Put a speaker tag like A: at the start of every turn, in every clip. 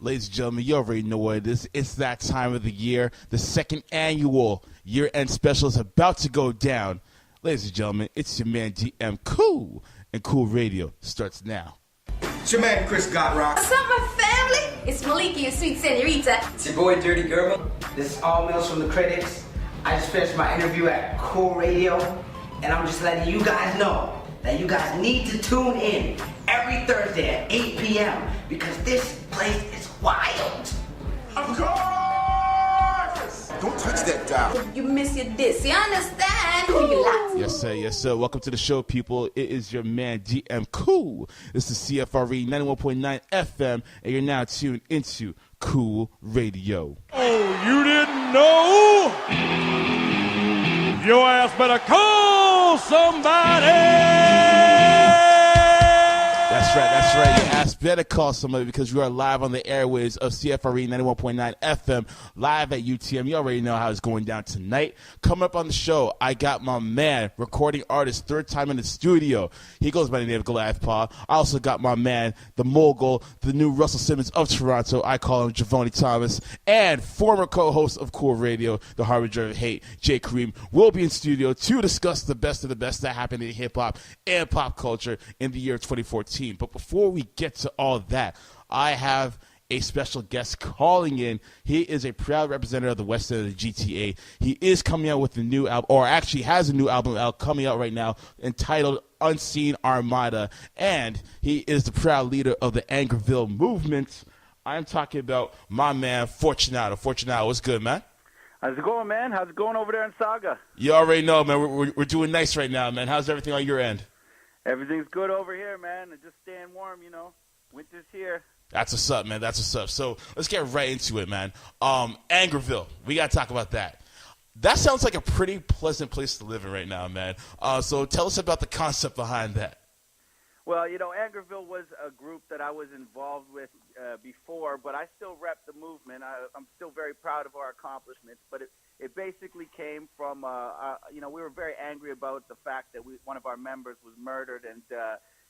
A: Ladies and gentlemen, you already know what it is. It's that time of the year. The second annual year-end special is about to go down. Ladies and gentlemen, it's your man DM Cool, and Cool Radio starts now.
B: It's your man Chris Gotrock.
C: What's up, my family? It's Maliki, your sweet senorita.
D: It's your boy Dirty Gerbil. This is All Mills from the Critics. I just finished my interview at C.O.O.L Radio, and I'm just letting you guys know that you guys need to tune in every Thursday at 8 p.m. because this place is wild.
B: Of course! Don't touch that dial.
C: You miss your diss, you understand? Who you like?
A: Yes, sir. Yes, sir. Welcome to the show, people. It is your man, DM Cool. This is CFRE 91.9 FM, and you're now tuned into C.O.O.L Radio.
E: Oh, you didn't know? Your ass better call somebody!
A: That's right. Your ass better call somebody because you are live on the airwaves of CFRE 91.9 FM, live at UTM. You already know how it's going down tonight. Coming up on the show, I got my man, recording artist, third time in the studio. He goes by the name of Goliath Paw. I also got my man, the mogul, the new Russell Simmons of Toronto. I call him Gevoni Thomas. And former co-host of C.O.O.L Radio, the Harbinger of Hate, Jay Kareem, will be in studio to discuss the best of the best that happened in hip-hop and pop culture in the year 2014. But before we get to all that, I have a special guest calling in. He is a proud representative of the West End of the GTA. He is coming out with a new album, or actually has a new album out coming out right now entitled Unseen Armada, and he is the proud leader of the Angerville movement. I'm talking about my man Fortunato. Fortunato, what's good, man?
F: How's it going, man? How's it going over there in Saga?
A: You already know, man. We're doing nice right now, man. How's everything on your end?
F: Everything's good over here, man. Just staying warm, you know. Winter's here.
A: That's what's up, man. That's what's up. So let's get right into it, man. Angerville, we got to talk about that. That sounds like a pretty pleasant place to live in right now, man. So tell us about the concept behind that.
F: Well, you know, Angerville was a group that I was involved with before, but I still rep the movement. I'm still very proud of our accomplishments, but it basically came from, you know, we were very angry about the fact that one of our members was murdered, and,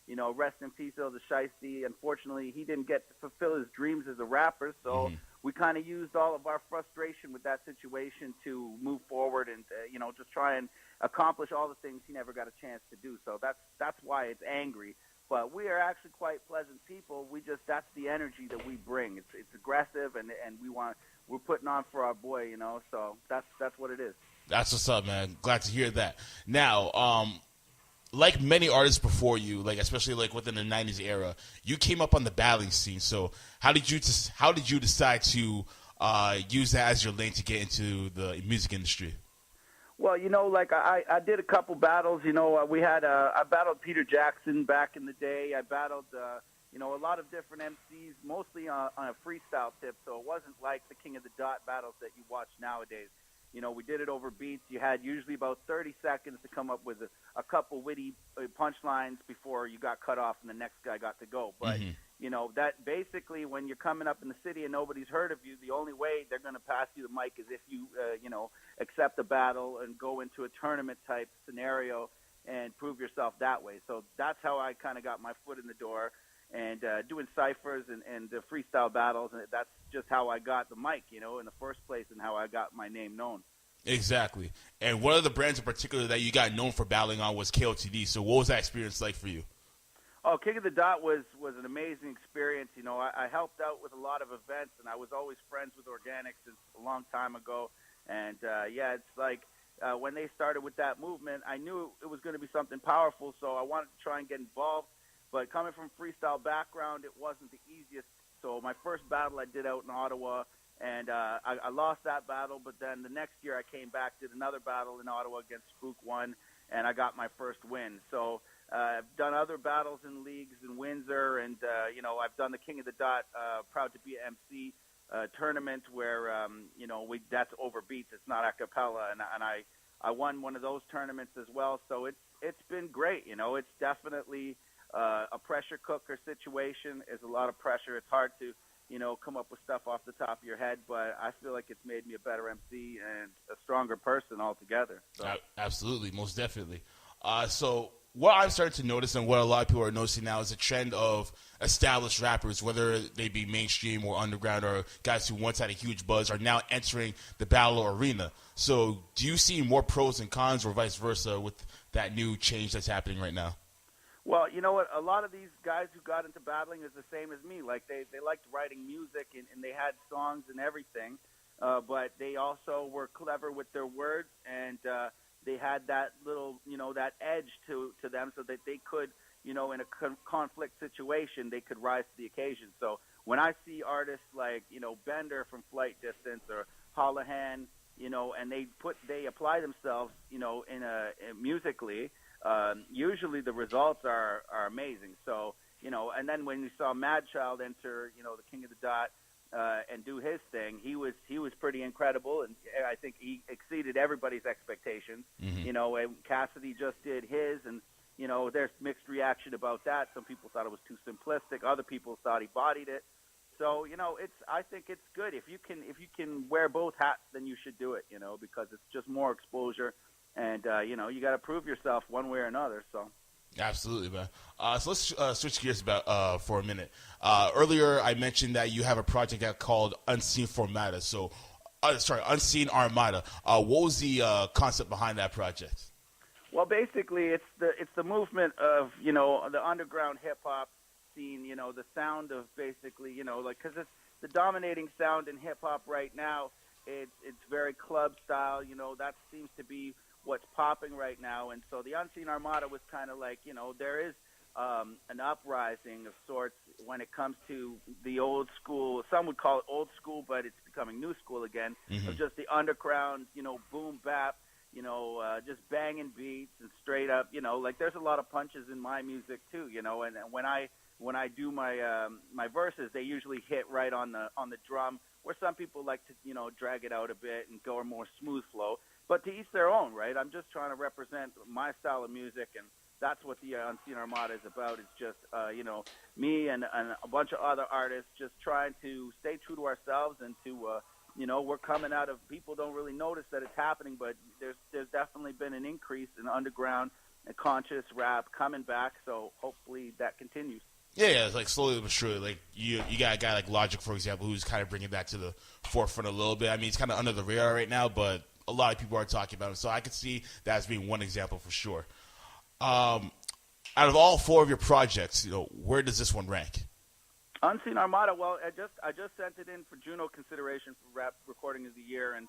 F: you know, rest in peace, El the Shiesty. Unfortunately, he didn't get to fulfill his dreams as a rapper, so we kind of used all of our frustration with that situation to move forward and, you know, just try and accomplish all the things he never got a chance to do. So that's why it's angry. But we are actually quite pleasant people. That's the energy that we bring. It's aggressive, and we're putting on for our boy, you know. So that's what it is.
A: That's what's up, man. Glad to hear that. Now, like many artists before you, like especially like within the '90s era, you came up on the battling scene. So how did you decide to use that as your lane to get into the music industry?
F: Well, you know, like I did a couple battles. You know, I battled Peter Jackson back in the day. I battled, you know, a lot of different MCs, mostly on a freestyle tip. So it wasn't like the King of the Dot battles that you watch nowadays. You know, we did it over beats. You had usually about 30 seconds to come up with a couple witty punchlines before you got cut off and the next guy got to go. But, you know, that basically when you're coming up in the city and nobody's heard of you, the only way they're going to pass you the mic is if you, you know, accept the battle and go into a tournament-type scenario and prove yourself that way. So that's how I kind of got my foot in the door. And doing ciphers and the freestyle battles, and that's just how I got the mic, you know, in the first place, and how I got my name known.
A: Exactly. And one of the brands in particular that you got known for battling on was KOTD. So what was that experience like for you?
F: Oh, King of the Dot was an amazing experience. You know, I helped out with a lot of events, and I was always friends with Organic since a long time ago. And, yeah, it's like when they started with that movement, I knew it was going to be something powerful, so I wanted to try and get involved. But coming from freestyle background, it wasn't the easiest. So my first battle I did out in Ottawa, and I lost that battle. But then the next year I came back, did another battle in Ottawa against Spook One, and I got my first win. So I've done other battles in leagues in Windsor, and, you know, I've done the King of the Dot, proud to be an MC tournament where, you know, that's over beats. It's not a cappella. And I won one of those tournaments as well. So it's been great. You know, it's definitely a pressure cooker situation. Is a lot of pressure. It's hard to, you know, come up with stuff off the top of your head, but I feel like it's made me a better MC and a stronger person altogether. So.
A: Absolutely, most definitely. So what I'm starting to notice and what a lot of people are noticing now is a trend of established rappers, whether they be mainstream or underground or guys who once had a huge buzz, are now entering the battle arena. So do you see more pros and cons or vice versa with that new change that's happening right now?
F: Well, you know what? A lot of these guys who got into battling is the same as me. Like they liked writing music and they had songs and everything, but they also were clever with their words and they had that little, that edge to them so that they could, in a conflict situation, they could rise to the occasion. So when I see artists like, Bender from Flight Distance or Holohan, and they apply themselves, musically, usually the results are amazing. So, and then when you saw Mad Child enter, the King of the Dot, and do his thing, he was pretty incredible, and I think he exceeded everybody's expectations.
A: Mm-hmm.
F: And Cassidy just did his, and there's mixed reaction about that. Some people thought it was too simplistic. Other people thought he bodied it. So I think it's good if you can wear both hats, then you should do it. Because it's just more exposure, and you got to prove yourself one way or another. So. Absolutely, man.
A: So let's switch gears for a minute. Earlier, I mentioned that you have a project out called Unseen Formata. So, Unseen Armada. What was the concept behind that project?
F: Well, basically, it's the movement of the underground hip hop scene. The sound of basically because it's the dominating sound in hip hop right now. It's very club style. That seems to be what's popping right now, and so the Unseen Armada was kind of like, there is an uprising of sorts when it comes to the old school. Some would call it old school, but it's becoming new school again.
A: Mm-hmm.
F: Of just the underground, boom bap, just banging beats and straight up, like there's a lot of punches in my music too, and when I do my verses, they usually hit right on the drum, where some people like to drag it out a bit and go a more smooth flow. But to each their own, right? I'm just trying to represent my style of music, and that's what the Unseen Armada is about. It's just, me and a bunch of other artists just trying to stay true to ourselves and to, we're coming out of, people don't really notice that it's happening, but there's definitely been an increase in underground and conscious rap coming back, so hopefully that continues.
A: Yeah, it's like slowly but surely. Like you got a guy like Logic, for example, who's kind of bringing that to the forefront a little bit. I mean, he's kind of under the radar right now, but a lot of people are talking about him, so I could see that as being one example for sure. Out of all four of your projects, where does this one rank?
F: Unseen Armada. Well, I just sent it in for Juno consideration for Rap Recording of the Year, and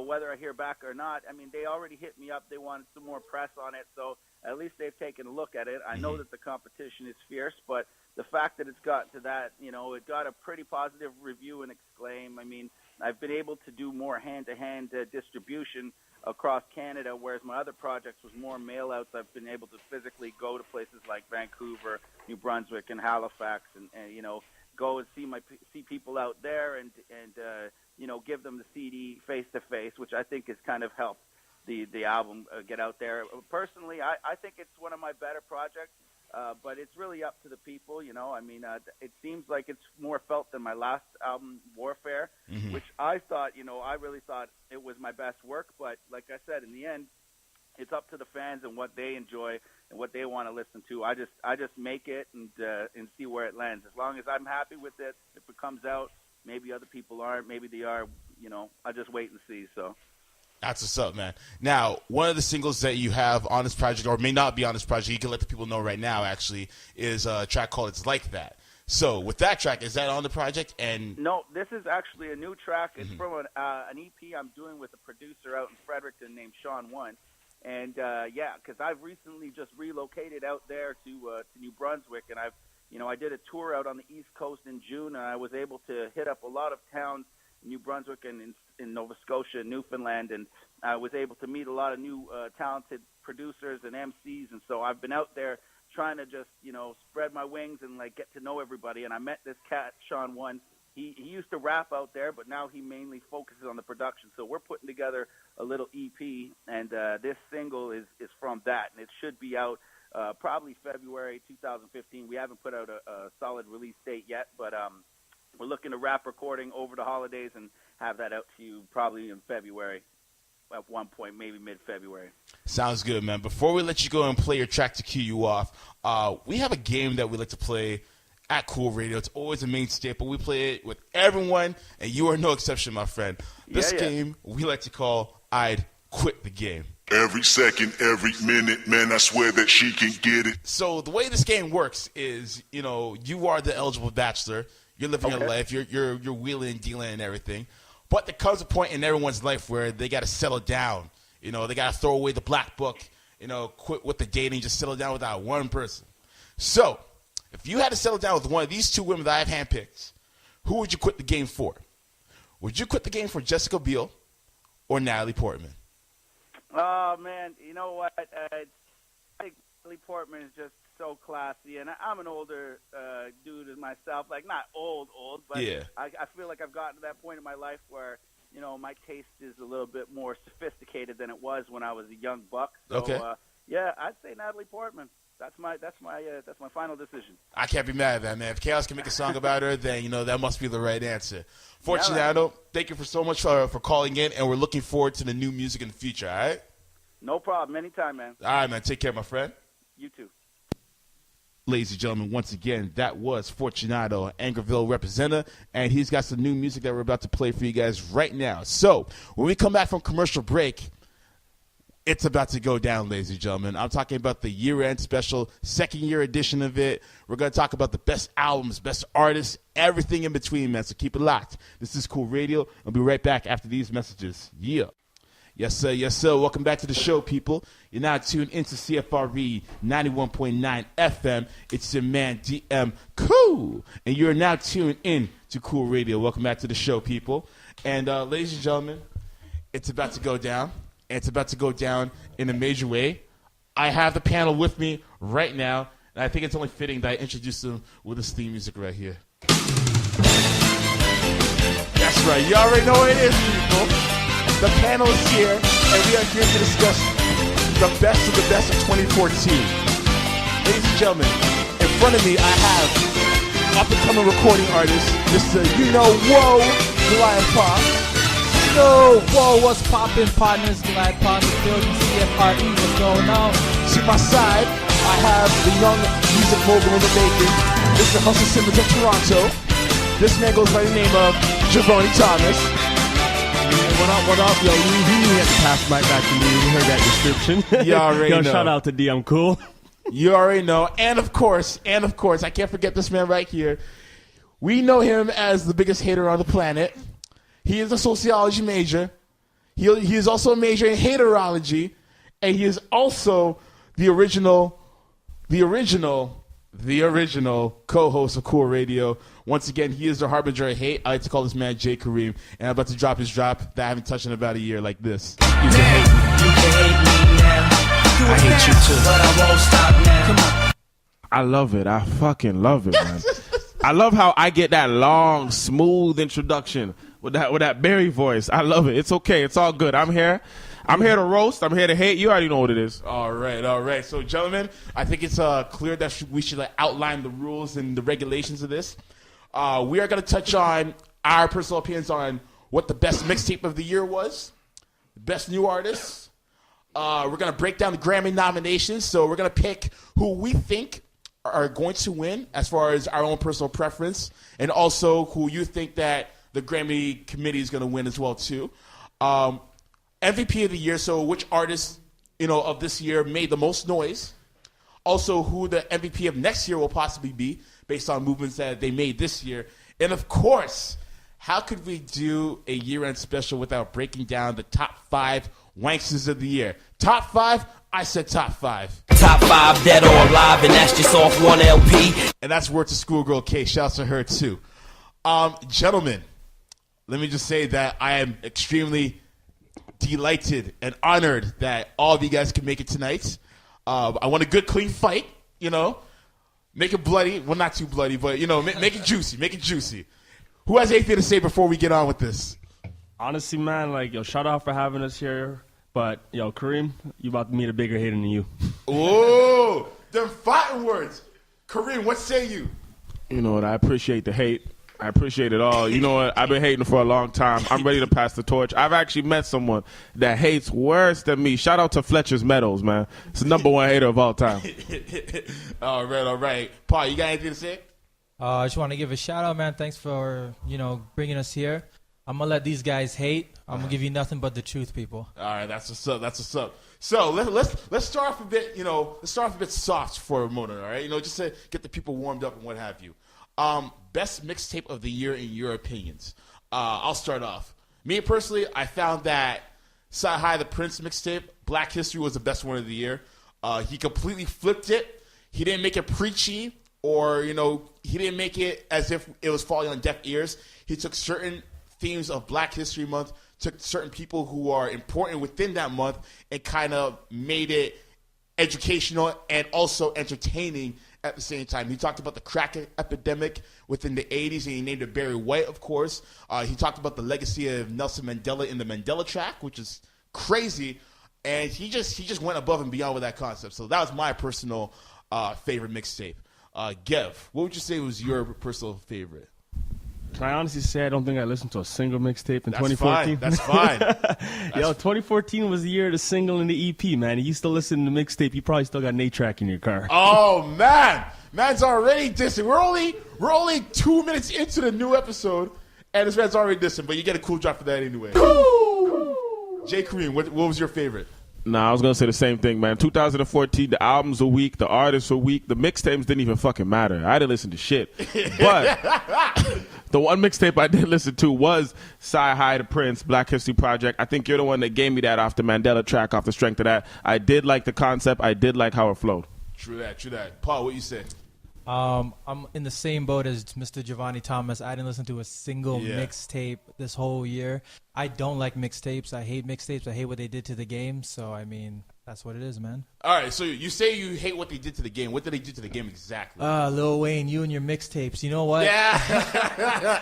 F: whether I hear back or not, I mean, they already hit me up. They wanted some more press on it, so at least they've taken a look at it. I know that the competition is fierce, but the fact that it's gotten to that, it got a pretty positive review and exclaim. I mean, I've been able to do more hand-to-hand distribution across Canada, whereas my other projects was more mail-outs. I've been able to physically go to places like Vancouver, New Brunswick, and Halifax, and go and see people out there and give them the CD face-to-face, which I think has kind of helped the album get out there. Personally, I think it's one of my better projects. But it's really up to the people, I mean, it seems like it's more felt than my last album, Warfare, which I thought, I really thought it was my best work. But like I said, in the end, it's up to the fans and what they enjoy and what they want to listen to. I just make it and see where it lands. As long as I'm happy with it, if it comes out, maybe other people aren't, maybe they are, I just wait and see. So.
A: That's what's up, man. Now, one of the singles that you have on this project, or may not be on this project, you can let the people know right now, actually, is a track called It's Like That. So, with that track, is that on the project? And
F: no, this is actually a new track. It's from an EP I'm doing with a producer out in Fredericton named Sean One. And, because I've recently just relocated out there to New Brunswick, and I did a tour out on the East Coast in June, and I was able to hit up a lot of towns New Brunswick and in Nova Scotia and Newfoundland, and I was able to meet a lot of new talented producers and MCs, and so I've been out there trying to just, spread my wings and, get to know everybody, and I met this cat, Sean One. He used to rap out there, but now he mainly focuses on the production, so we're putting together a little EP, and this single is from that, and it should be out probably February 2015. We haven't put out a solid release date yet, but we're looking to wrap recording over the holidays and have that out to you probably in February. at one point, maybe mid-February.
A: Sounds good, man. Before we let you go and play your track to cue you off, we have a game that we like to play at Cool Radio. It's always a main staple. We play it with everyone, and you are no exception, my friend. This game we like to call I'd Quit the Game.
G: Every second, every minute, man, I swear that she can get it.
A: So the way this game works is, you are the eligible bachelor. You're living your life. You're wheeling and dealing and everything. But there comes a point in everyone's life where they got to settle down. They got to throw away the black book, quit with the dating, just settle down with that one person. So if you had to settle down with one of these two women that I've handpicked, who would you quit the game for? Would you quit the game for Jessica Biel or Natalie Portman?
F: Oh, man, you know what? I think Natalie Portman is just so classy, and I'm an older dude myself, like not old, but I feel like I've gotten to that point in my life where, my taste is a little bit more sophisticated than it was when I was a young buck. So, I'd say Natalie Portman. That's my final decision.
A: I can't be mad at that, man. If Chaos can make a song about her, then that must be the right answer. Fortunato, thank you so much for calling in, and we're looking forward to the new music in the future. All right?
F: No problem. Anytime, man.
A: All right, man. Take care, my friend.
F: You too.
A: Ladies and gentlemen, once again, that was Fortunato, Angerville representative, and he's got some new music that we're about to play for you guys right now. So when we come back from commercial break, it's about to go down, ladies and gentlemen. I'm talking about the year-end special, second-year edition of it. We're going to talk about the best albums, best artists, everything in between, man. So keep it locked. This is Cool Radio. I'll be right back after these messages. Yeah. Yes, sir. Yes, sir. Welcome back to the show, people. You're now tuned into CFRE 91.9 FM. It's your man, DM Cool. And you're now tuned in to Cool Radio. Welcome back to the show, people. And ladies and gentlemen, it's about to go down. And it's about to go down in a major way. I have the panel with me right now, and I think it's only fitting that I introduce them with this theme music right here. That's right. You already know what it is, people. The panel is here, and we are here to discuss the best of 2014. Ladies and gentlemen, in front of me, I have up-and-coming recording artist, Mr. Goliath Paw.
H: Whoa, what's poppin', partners? Goliath Paw in the building, CFRE, what's going on?
A: To my side, I have the young music mogul in the making, Mr. Hustle Simmons of Toronto. This man goes by the name of Gevoni Thomas.
E: What up, yo? You had to pass the mic back to me. You heard that description.
A: You already know.
E: Shout out to DM Cool.
A: You already know. And of course, I can't forget this man right here. We know him as the biggest hater on the planet. He is a sociology major. He is also a major in haterology. And he is also the original co-host of Cool Radio. Once again, he is the harbinger of hate. I like to call this man Jay Kareem. And I'm about to drop his drop that I haven't touched in about a year like this.
D: You can hate me now. I hate you too, but I won't stop now. Come on.
I: I love it. I fucking love it, man. I love how I get that long, smooth introduction with that Barry voice. I love it. It's okay. It's all good. I'm here. I'm here to roast. I'm here to hate. You already know what it is.
A: All right. So, gentlemen, I think it's clear that we should outline the rules and the regulations of this. We are going to touch on our personal opinions on what the best mixtape of the year was, the best new artists. We're going to break down the Grammy nominations. So we're going to pick who we think are going to win as far as our own personal preference, and also who you think that the Grammy committee is going to win as well, too. MVP of the year, so which artist, of this year made the most noise. Also, who the MVP of next year will possibly be based on movements that they made this year. And, of course, how could we do a year-end special without breaking down the top 5 wanksters of the year? Top 5? I said top 5.
J: Top 5 dead or alive, and that's just off one LP.
A: And that's word to Schoolgirl K. Shouts to her, too. Gentlemen, let me just say that I am extremely delighted and honored that all of you guys can make it tonight. I want a good, clean fight, Make it bloody. Well, not too bloody, but, make it juicy. Make it juicy. Who has anything to say before we get on with this?
E: Honestly, man, shout out for having us here. But, Kareem, you about to meet a bigger hater than you.
A: Oh, them fighting words. Kareem, what say you?
I: You know what? I appreciate the hate. I appreciate it all. You know what? I've been hating for a long time. I'm ready to pass the torch. I've actually met someone that hates worse than me. Shout out to Fletcher's Meadows, man. It's the #1 hater of all time.
A: All right. Paul, you got anything to say?
H: I just want to give a shout out, man. Thanks for, bringing us here. I'm going to let these guys hate. I'm going to give you nothing but the truth, people.
A: All right, that's what's up. So let's start off a bit, soft for a moment, all right? Just to get the people warmed up and what have you. Best mixtape of the year in your opinions. I'll start off. Me personally, I found that Sci-Hi the Prince mixtape, Black History, was the best one of the year. He completely flipped it. He didn't make it preachy or, he didn't make it as if it was falling on deaf ears. He took certain themes of Black History Month, took certain people who are important within that month and kind of made it educational and also entertaining at the same time. He talked about the crack epidemic within the 80s, and he named it Barry White, of course. He talked about the legacy of Nelson Mandela in the Mandela Track, which is crazy, and he just went above and beyond with that concept. So that was my personal favorite mixtape. Gev, what would you say was your personal favorite?
E: Can I honestly say I don't think I listened to a single mixtape in 2014?
A: That's fine.
E: 2014 was the year of the single and the EP, man. You used to listen to the mixtape. You probably still got an 8-track in your car.
A: Oh, man. Man's already dissing. We're only 2 minutes into the new episode, and this man's already dissing, but you get a cool drop for that anyway. Jay Kareem, what was your favorite?
I: Nah, I was going to say the same thing, man. 2014, the albums were weak, the artists were weak, the mixtapes didn't even fucking matter. I didn't listen to shit. But the one mixtape I did listen to was Sci-Hi the Prince, Black History Project. I think you're the one that gave me that off the Mandela Track, off the strength of that. I did like the concept. I did like how it flowed.
A: True that. Paul, what you say?
H: I'm in the same boat as Mr. Gevoni Thomas. I didn't listen to a single mixtape this whole year. I don't like mixtapes. I hate mixtapes. I hate what they did to the game. So, I mean, that's what it is, man.
A: All right, so you say you hate what they did to the game. What did they do to the game exactly?
H: Lil Wayne, you and your mixtapes. You know what?
A: Yeah.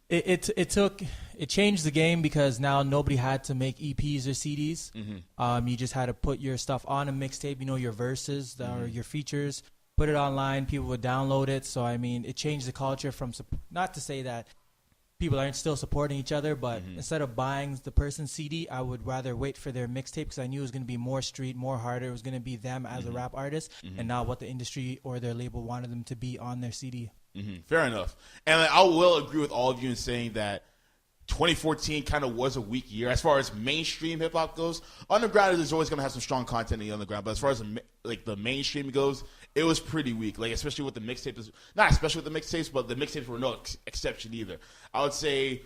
H: It changed the game because now nobody had to make EPs or CDs. Mm-hmm. You just had to put your stuff on a mixtape, your verses or your features. Put it online, people would download it. So, I mean, it changed the culture from, not to say that people aren't still supporting each other, but instead of buying the person's CD, I would rather wait for their mixtape because I knew it was going to be more street, more harder. It was going to be them as a rap artist and not what the industry or their label wanted them to be on their CD.
A: Fair enough. And I will agree with all of you in saying that 2014 kind of was a weak year as far as mainstream hip hop goes. Underground is always going to have some strong content in the underground, but as far as the mainstream goes, it was pretty weak. Especially with the mixtapes, not especially with the mixtapes, but the mixtapes were no exception either. I would say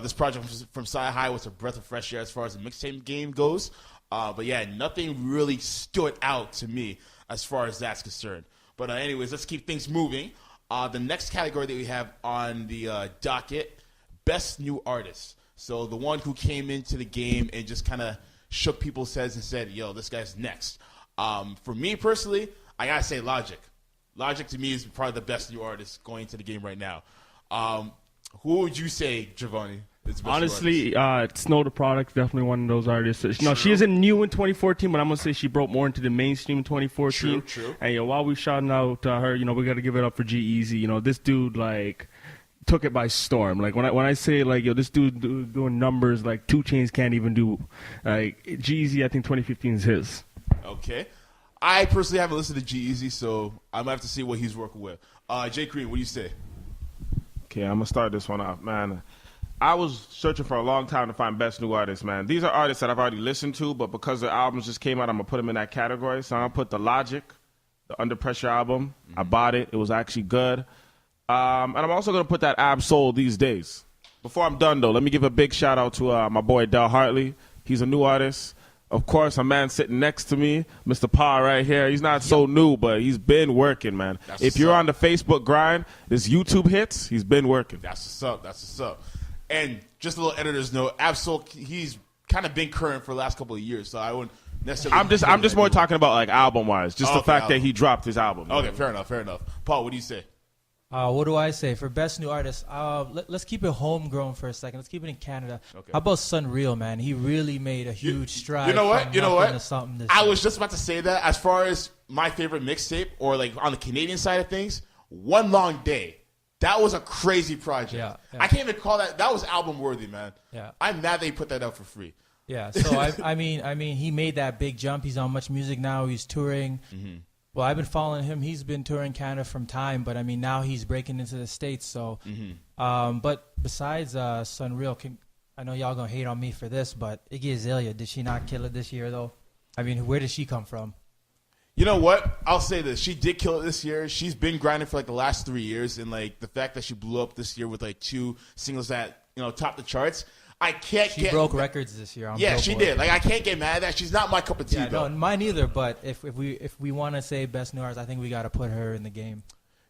A: this project from Sci-Hi was a breath of fresh air as far as the mixtape game goes. But yeah, nothing really stood out to me as far as that's concerned. But anyways, let's keep things moving. The next category that we have on the docket. Best New Artist. So the one who came into the game and just kind of shook people's heads and said, yo, this guy's next. For me personally, I got to say Logic. Logic to me is probably the best new artist going into the game right now. Who would you say, Gevoni?
E: Honestly, Snow the Product, definitely one of those artists. No, she isn't new in 2014, but I'm going to say she broke more into the mainstream in 2014.
A: True.
E: And while we're shouting out her, we got to give it up for G-Eazy. This dude, took it by storm. When I say this dude doing numbers 2 Chainz can't even do. G-Eazy, I think 2015 is his.
A: Okay. I personally haven't listened to G-Eazy, so I'm gonna have to see what he's working with. Jay Kareem, what do you say?
I: Okay, I'm gonna start this one off, man. I was searching for a long time to find best new artists, man. These are artists that I've already listened to, but because the albums just came out, I'm gonna put them in that category. So I'm gonna put the Logic, the Under Pressure album. I bought it. It was actually good. And I'm also going to put that Ab-Soul These Days. Before I'm done, though, let me give a big shout-out to my boy Del Hartley. He's a new artist. Of course, a man sitting next to me, Mr. Paw right here. He's not so new, but he's been working, man. If you're on the Facebook grind, this YouTube hits, he's been working.
A: That's what's up. And just a little editor's note, Ab-Soul, he's kind of been current for the last couple of years, so I wouldn't necessarily...
I: I'm just more talking about, album-wise. Just the fact that he dropped his album.
A: Okay, fair enough. Paul, what do you say?
H: What do I say? For best new artist, let's keep it homegrown for a second. Let's keep it in Canada. Okay. How about Sunreal, man? He really made a huge stride.
A: You know what? I was just about to say that. As far as my favorite mixtape, or on the Canadian side of things, One Long Day That was a crazy project.
H: Yeah.
A: I can't even call that. That was album worthy, man.
H: Yeah.
A: I'm mad they put that out for free.
H: Yeah. So I mean, he made that big jump. He's on Much Music now. He's touring. Mm-hmm. Well, I've been following him. He's been touring Canada from time, but I mean, now he's breaking into the States. So, but besides Sunreal, I know y'all gonna hate on me for this, but Iggy Azalea, did she not kill it this year though? I mean, where did she come from?
A: You know what? I'll say this. She did kill it this year. She's been grinding for like the last 3 years, and like the fact that she blew up this year with like 2 singles that, you know, topped the charts. She
H: broke records this year.
A: Yeah, she did. Like, I can't get mad at that. She's not my cup of tea, though.
H: No, mine either. But if we want to say best new artist, I think we got to put her in the game.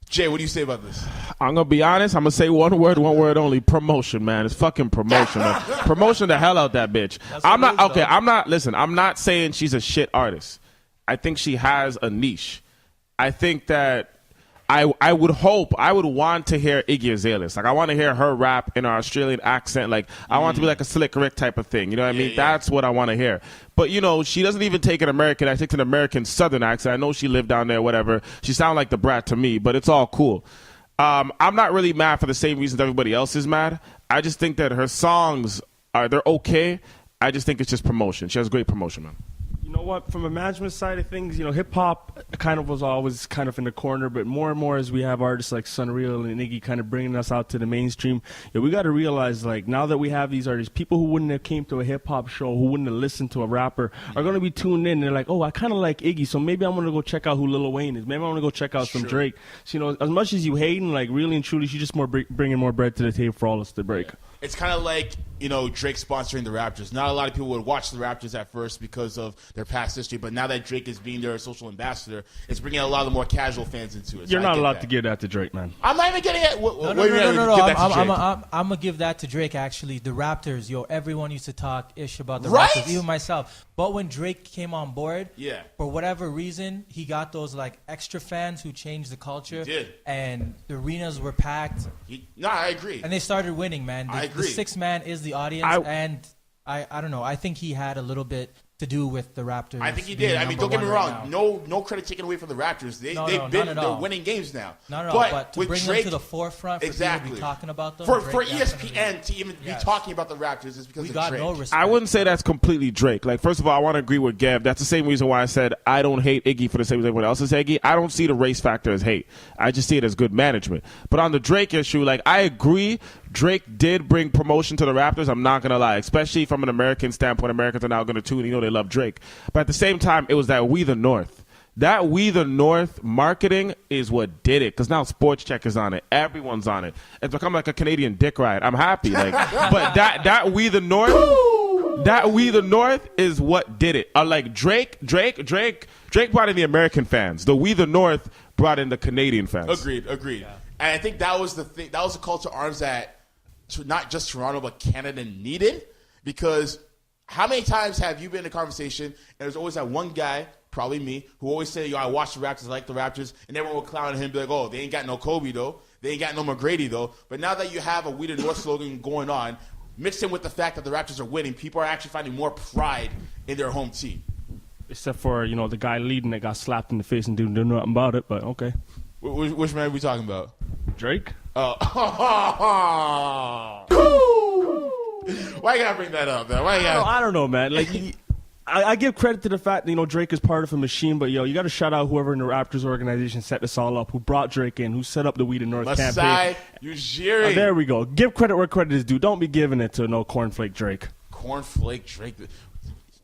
A: Jay, what do you say about this?
I: I'm gonna be honest. I'm gonna say one word only. Promotion, man. It's fucking promotion, man. Promotion the hell out that bitch. I'm not. Listen, I'm not saying she's a shit artist. I think she has a niche. I think that I would want to hear Iggy Azalea. Like, I want to hear her rap in an Australian accent. Like, I want it to be like a Slick Rick type of thing. You know what I mean? Yeah. That's what I want to hear. But, you know, she doesn't even take an American. I take an American Southern accent. I know she lived down there, whatever. She sounds like the brat to me, but it's all cool. I'm not really mad for the same reasons everybody else is mad. I just think that her songs they're okay. I just think it's just promotion. She has great promotion, man.
E: You know what? From a management side of things, you know, hip hop kind of was always kind of in the corner, but more and more as we have artists like Sunreal and Iggy kind of bringing us out to the mainstream, we got to realize, like, now that we have these artists, people who wouldn't have came to a hip hop show, who wouldn't have listened to a rapper, are going to be tuned in. They're like, oh, I kind of like Iggy, so maybe I'm going to go check out who Lil Wayne is. Maybe I'm going to go check out some Drake. So, you know, as much as you hating, like, really and truly, she's just bringing more bread to the table for all us to break.
A: Yeah. It's kind of like, you know, Drake sponsoring the Raptors. Not a lot of people would watch the Raptors at first because of their past history, but now that Drake is being their social ambassador, it's bringing a lot of the more casual fans into it. So
E: you're not allowed to give that to Drake, man.
A: I'm not even getting it.
H: No. I'm going to give that to Drake, actually. The Raptors, everyone used to talk ish about the Raptors, even myself. But when Drake came on board, for whatever reason, he got those, like, extra fans who changed the culture.
A: He did.
H: And the arenas were packed.
A: I agree.
H: And they started winning, man. The sixth man is the audience, and I don't know. I think he had a little bit to do with the Raptors.
A: I think he did. I mean, don't get me wrong. No credit taken away from the Raptors. They're winning games now.
H: But to
A: with
H: bring
A: Drake,
H: them to the forefront, for people to be talking about them,
A: for ESPN to even be talking about the Raptors is because of Drake.
H: No respect.
I: I wouldn't say that's completely Drake. Like, first of all, I want to agree with Gev. That's the same reason why I said I don't hate Iggy for the same reason everyone else is Iggy. I don't see the race factor as hate. I just see it as good management. But on the Drake issue, like, I agree. Drake did bring promotion to the Raptors. I'm not going to lie. Especially from an American standpoint. Americans are now going to tune. You know they love Drake. But at the same time, it was that We the North. That We the North marketing is what did it. Because now Sports Check is on it. Everyone's on it. It's become like a Canadian dick ride. I'm happy. Like, but that We the North, that We the North is what did it. Like Drake brought in the American fans. The We the North brought in the Canadian fans.
A: Agreed. Yeah. And I think that was the thing. That was the call to arms that not just Toronto but Canada needed. Because how many times have you been in a conversation and there's always that one guy, probably me, who always say, yo, I watch the Raptors, I like the Raptors, and everyone will clown him and be like, oh, they ain't got no Kobe, though. They ain't got no McGrady, though. But now that you have a We the North slogan going on, mixed in with the fact that the Raptors are winning, people are actually finding more pride in their home team.
E: Except for, you know, the guy leading that got slapped in the face and didn't do nothing about it, but okay.
A: Which man are we talking about?
E: Drake?
A: Why you gotta bring that up, man?
E: I don't know, man. Like, I give credit to the fact that, you know, Drake is part of a machine, but, you got to shout out whoever in the Raptors organization set this all up, who brought Drake in, who set up the We the North campaign.
A: Ujiri.
E: There we go. Give credit where credit is due. Don't be giving it to no Cornflake Drake.
A: Cornflake Drake.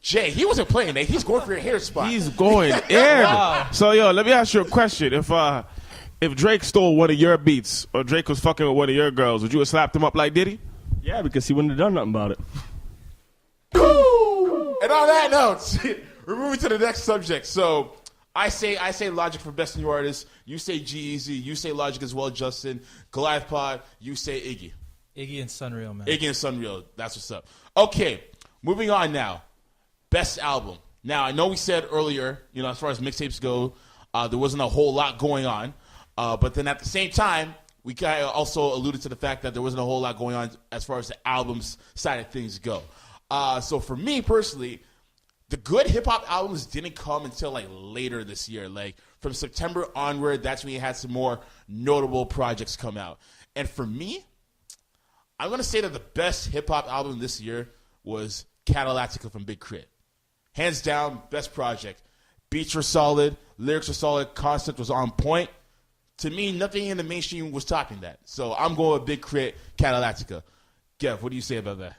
A: Jay, he wasn't playing that. He's going for your hair spot.
I: He's going in. Wow. So, let me ask you a question. If Drake stole one of your beats or Drake was fucking with one of your girls, would you have slapped him up like Diddy?
E: Yeah, because he wouldn't have done nothing about it.
A: And on that note, we're moving to the next subject. So I say Logic for Best New Artist. You say G-Eazy. You say Logic as well, Justin. Goliath Paw. You say Iggy.
H: Iggy and Sunreal, man.
A: Iggy and Sunreal. That's what's up. Okay, moving on now. Best album. Now, I know we said earlier, as far as mixtapes go, there wasn't a whole lot going on. But then at the same time, we also alluded to the fact that there wasn't a whole lot going on as far as the albums side of things go. So for me personally, the good hip-hop albums didn't come until like later this year. Like from September onward, that's when you had some more notable projects come out. And for me, I'm going to say that the best hip-hop album this year was Catalactica from Big Crit. Hands down, best project. Beats were solid. Lyrics were solid. Concept was on point. To me, nothing in the mainstream was topping that. So I'm going with Big Crit, Catalactica. Gev, what do you say about that?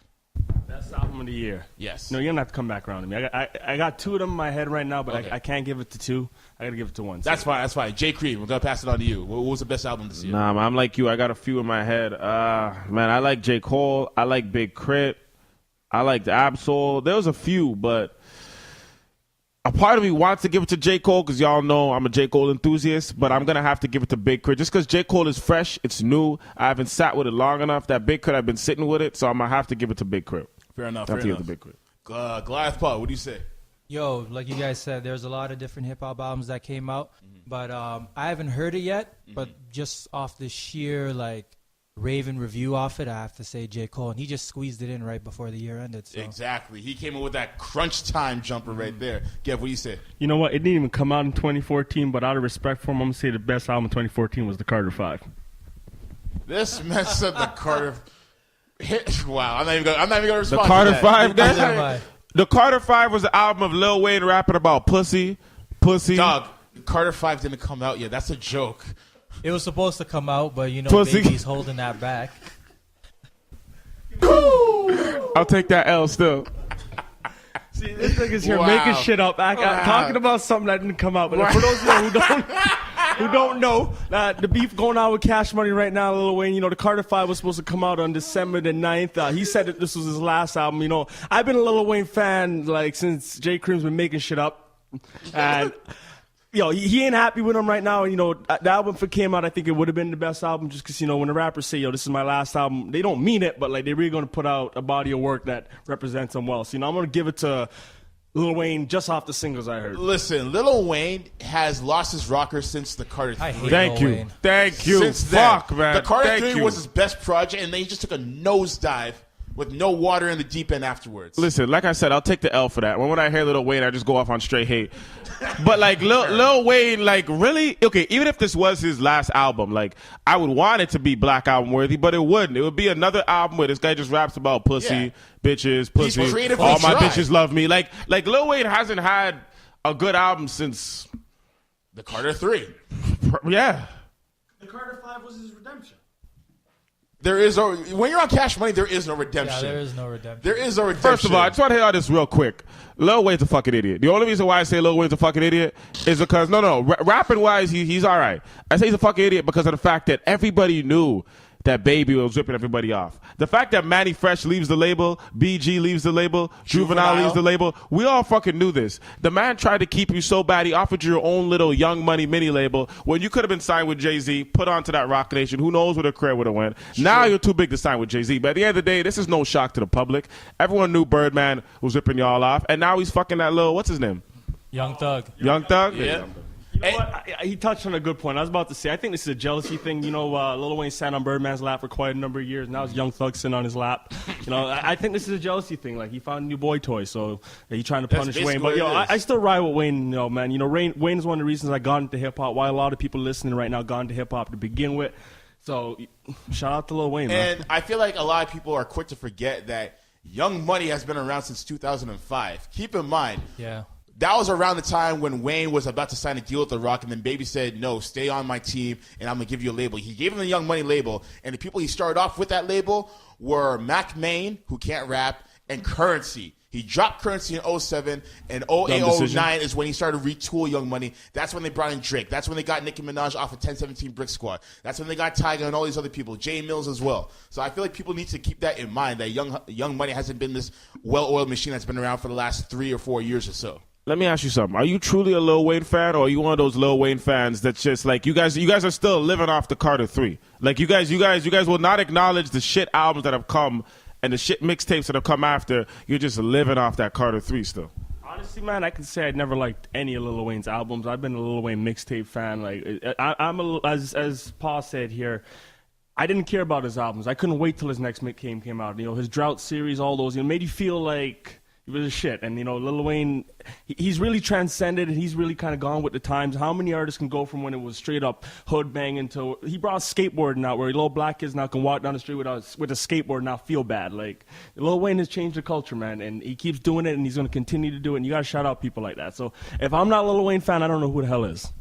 E: Best album of the year.
A: Yes.
E: No, you're gonna have to come back around to me. I got two of them in my head right now, but
A: Okay.
E: I can't give it to two. I gotta give it to one.
A: That's fine. That's fine. Jay Kareem, we're gonna pass it on to you. What was the best album this year?
I: Nah, man, I'm like you. I got a few in my head. Man, I like J. Cole. I like Big Crit. I like the Absol. There was a few, but a part of me wants to give it to J. Cole because y'all know I'm a J. Cole enthusiast, but I'm going to have to give it to Big Crit just because J. Cole is fresh. It's new. I haven't sat with it long enough. That Big Crit, I've been sitting with it, so I'm going to have to give it to Big Crit.
A: Fair enough.
I: Have
A: Fair
I: to give
A: enough.
I: it to Big Crit.
A: Goliath Paw, what do you say?
H: Yo, like you guys said, there's a lot of different hip-hop albums that came out, but I haven't heard it yet, but just off the sheer, like, rave and review off it, I have to say J. Cole, and he just squeezed it in right before the year ended. So.
A: Exactly. He came in with that crunch time jumper right there. Gev, what do you say?
E: You know what? It didn't even come out in 2014, but out of respect for him, I'm going to say the best album in 2014 was the Carter 5.
A: This messed up the Carter. Wow, I'm not even going to respond
I: The Carter
A: to that.
I: 5,
H: Neither am
I: guys?
H: I.
I: The Carter 5 was the album of Lil Wayne rapping about pussy.
A: Dog, Carter 5 didn't come out yet. That's a joke.
H: It was supposed to come out, but, you know,
I: Pussy.
H: Baby's holding that back.
I: I'll take that L still.
E: See, this nigga's here
A: Wow.
E: making shit up, talking about something that didn't come out. But for those of you who don't know, the beef going on with Cash Money right now, Lil Wayne, you know, the Carter 5 was supposed to come out on December the 9th. He said that this was his last album. You know, I've been a Lil Wayne fan, like, since Jay Kareem's been making shit up. And... Yo, he ain't happy with him right now. You know, the album if it came out, I think it would have been the best album just because, you know, when the rappers say, yo, this is my last album, they don't mean it, but, like, they're really going to put out a body of work that represents them well. So, you know, I'm going to give it to Lil Wayne just off the singles I heard.
A: Listen, Lil Wayne has lost his rocker since the Carter 3.
H: I hate
I: Thank
H: Lil
I: you.
H: Wayne.
I: Thank you.
A: Since then,
I: Fuck, man.
A: the Carter
I: Thank
A: 3
I: you.
A: was his best project, and then he just took a nosedive with no water in the deep end afterwards.
I: Listen, like I said, I'll take the L for that. When I hear Lil Wayne, I just go off on straight hate. But, like, Lil Wayne, like, really? Okay, even if this was his last album, like, I would want it to be Black Album worthy, but it wouldn't. It would be another album where this guy just raps about pussy,
A: Yeah.
I: bitches, pussy,
A: creatively
I: all my
A: dry.
I: bitches love me. Like Lil Wayne hasn't had a good album since,
A: The Carter 3.
I: yeah.
E: The Carter 5 was his redemption.
A: When you're on Cash Money, there is no redemption.
H: Yeah, there is no redemption.
A: There is no redemption.
I: First of all, I just want to hit all this real quick. Lil Wayne's a fucking idiot. The only reason why I say Lil Wayne's a fucking idiot is because, rapping wise, he's all right. I say he's a fucking idiot because of the fact that everybody knew that Baby was ripping everybody off. The fact that Manny Fresh leaves the label, BG leaves the label, Juvenile leaves the label, we all fucking knew this. The man tried to keep you so bad, he offered you your own little Young Money mini label when you could have been signed with Jay-Z, put onto that Rock Nation. Who knows where the career would have went. Now you're too big to sign with Jay-Z. But at the end of the day, this is no shock to the public. Everyone knew Birdman was ripping y'all off, and now he's fucking that little, what's his name?
H: Young Thug.
I: Young Thug?
A: Yeah.
E: You know what? He touched on a good point. I was about to say, I think this is a jealousy thing. You know, Lil Wayne sat on Birdman's lap for quite a number of years. Now it's Young Thug sitting on his lap. You know, I think this is a jealousy thing. Like, he found a new boy toy, so he's trying to punish Wayne. But,
A: basically
E: yo,
A: what it is.
E: I still ride with Wayne, man. You know, Wayne is one of the reasons I got into hip-hop, why a lot of people listening right now got into hip-hop to begin with. So, shout out to Lil Wayne, man.
A: And I feel like a lot of people are quick to forget that Young Money has been around since 2005. Keep in mind,
H: Yeah.
A: that was around the time when Wayne was about to sign a deal with The Rock, and then Baby said, no, stay on my team, and I'm going to give you a label. He gave him the Young Money label, and the people he started off with that label were Mac Main, who can't rap, and Currency. He dropped Currency in 07, and 08, 09 is when he started to retool Young Money. That's when they brought in Drake. That's when they got Nicki Minaj off of 1017 Brick Squad. That's when they got Tyga and all these other people, Jay Mills as well. So I feel like people need to keep that in mind, that Young Money hasn't been this well-oiled machine that's been around for the last 3 or 4 years or so.
I: Let me ask you something. Are you truly a Lil Wayne fan, or are you one of those Lil Wayne fans that's just like you guys are still living off the Carter 3? Like you guys will not acknowledge the shit albums that have come and the shit mixtapes that have come after. You're just living off that Carter 3 still.
E: Honestly, man, I can say I'd never liked any of Lil Wayne's albums. I've been a Lil Wayne mixtape fan. Like as Paul said here, I didn't care about his albums. I couldn't wait till his next mixtape came out. You know, his Drought series, all those. You know, made you feel like He was a shit. And, you know, Lil Wayne, he's really transcended, and he's really kind of gone with the times. How many artists can go from when it was straight up hood banging to, he brought skateboarding out where little black kids now can walk down the street with a skateboard and not feel bad. Like, Lil Wayne has changed the culture, man, and he keeps doing it, and he's going to continue to do it, and you got to shout out people like that. So if I'm not a Lil Wayne fan, I don't know who the hell is.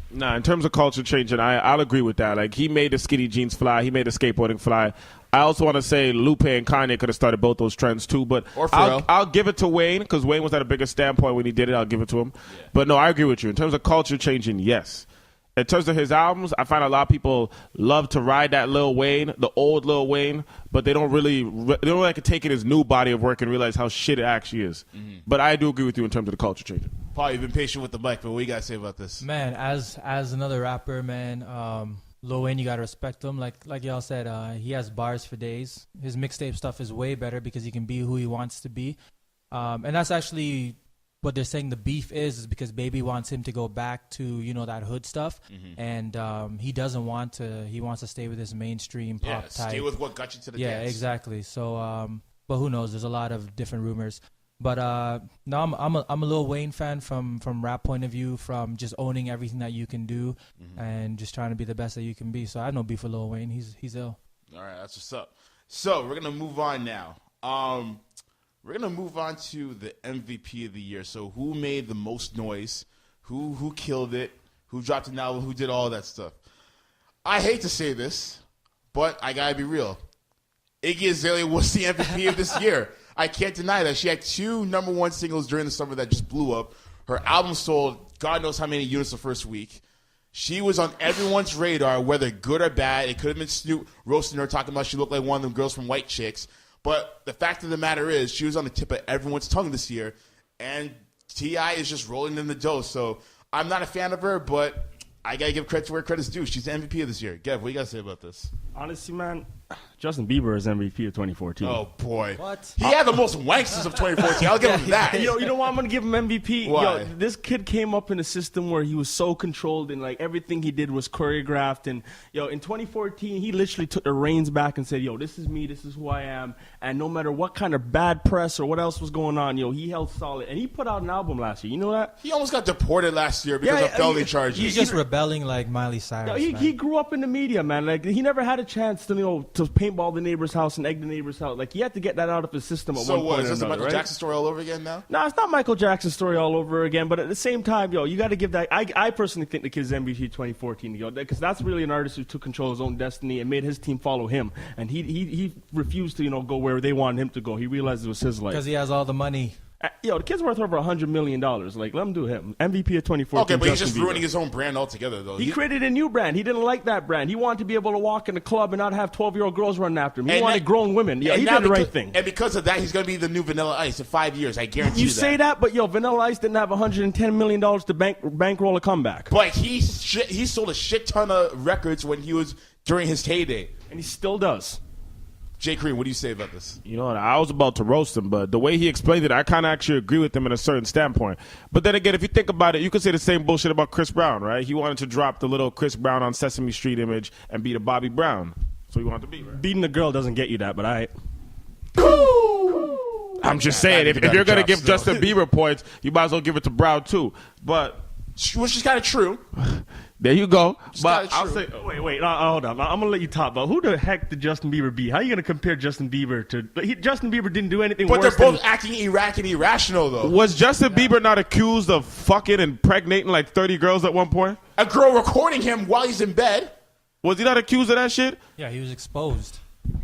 I: Nah, in terms of culture changing, I'll agree with that. Like, he made the skinny jeans fly. He made the skateboarding fly. I also want to say Lupe and Kanye could have started both those trends too. But I'll give it to Wayne because Wayne was at a bigger standpoint when he did it. I'll give it to him. Yeah. But no, I agree with you. In terms of culture changing, yes. In terms of his albums, I find a lot of people love to ride that Lil Wayne, the old Lil Wayne, but they don't really like to take in his new body of work and realize how shit it actually is. Mm-hmm. But I do agree with you in terms of the culture changing.
A: Paul, you've been patient with the mic, but what you got to say about this?
H: Man, as another rapper, man, Lil Wayne, you got to respect him. Like y'all said, he has bars for days. His mixtape stuff is way better because he can be who he wants to be. And that's actually what they're saying the beef is because Baby wants him to go back to, you know, that hood stuff. Mm-hmm. And he doesn't want to. He wants to stay with his mainstream pop type.
A: Stay with what got you to the dance.
H: Yeah, exactly. So, but who knows? There's a lot of different rumors. But no, I'm a Lil Wayne fan from rap point of view, from just owning everything that you can do, and just trying to be the best that you can be. So I have no beef with Lil Wayne. He's ill.
A: All right, that's what's up. So we're gonna move on now. We're gonna move on to the MVP of the year. So who made the most noise? Who killed it? Who dropped an album? Who did all that stuff? I hate to say this, but I gotta be real. Iggy Azalea was the MVP of this year. I can't deny that. She had 2 #1 singles during the summer that just blew up. Her album sold God knows how many units the first week. She was on everyone's radar, whether good or bad. It could have been Snoop roasting her, talking about she looked like one of them girls from White Chicks. But the fact of the matter is, she was on the tip of everyone's tongue this year. And T.I. is just rolling in the dough. So I'm not a fan of her, but I got to give credit to where credit's due. She's the MVP of this year. Gev, what you got to say about this?
E: Honestly, man, Justin Bieber is MVP of 2014.
A: Oh, boy.
H: What?
A: He had the most wanksters of 2014. I'll give him that.
E: You know why I'm going to give him MVP?
A: Why?
E: Yo, this kid came up in a system where he was so controlled and, like, everything he did was choreographed. And, in 2014, he literally took the reins back and said, this is me, this is who I am. And no matter what kind of bad press or what else was going on, he held solid. And he put out an album last year. You know that?
A: He almost got deported last year because of felony charges.
H: He's just rebelling like Miley Cyrus.
E: He grew up in the media, man. Like, he never had a chance to, to paintball the neighbor's house and egg the neighbor's house. Like, he had to get that out of his system at one point or another. So what, is this a Michael
A: Jackson story all over again now?
E: No, it's not Michael Jackson story all over again, but at the same time, you got to give that. I personally think the kid's MVP 2014, because that's really an artist who took control of his own destiny and made his team follow him. And he refused to, go where they wanted him to go. He realized it was his life.
H: Because he has all the money.
E: The kid's worth over $100 million. Like, let him do him. MVP of 2014.
A: Okay, but he's just ruining his own brand altogether, though.
E: He created a new brand. He didn't like that brand. He wanted to be able to walk in the club and not have 12-year-old girls running after him. He wanted grown women. Yeah, he did the right thing.
A: And because of that, he's going to be the new Vanilla Ice in 5 years. I guarantee you that.
E: You say that, but Vanilla Ice didn't have $110 million to bankroll a comeback.
A: But he sold a shit ton of records when he was during his heyday,
E: and he still does.
A: Jay Kareem, what do you say about this?
I: I was about to roast him, but the way he explained it, I kind of actually agree with him in a certain standpoint. But then again, if you think about it, you could say the same bullshit about Chris Brown, right? He wanted to drop the little Chris Brown on Sesame Street image and beat a Bobby Brown. So he wanted to be, right?
E: Beating a girl doesn't get you that, but
I: I'm just saying, if you're going to give Justin Bieber points, you might as well give it to Brown, too. But
A: which is kind of true.
I: There you go.
E: But I'll say, wait, hold on. I'm gonna let you talk. But who the heck did Justin Bieber beat? How are you gonna compare Justin Bieber to? Justin Bieber didn't do anything.
A: But
E: worse
A: they're both acting irrational, though.
I: Was Justin Bieber not accused of fucking impregnating like 30 girls at one point?
A: A girl recording him while he's in bed.
I: Was he not accused of that shit?
H: Yeah, he was exposed.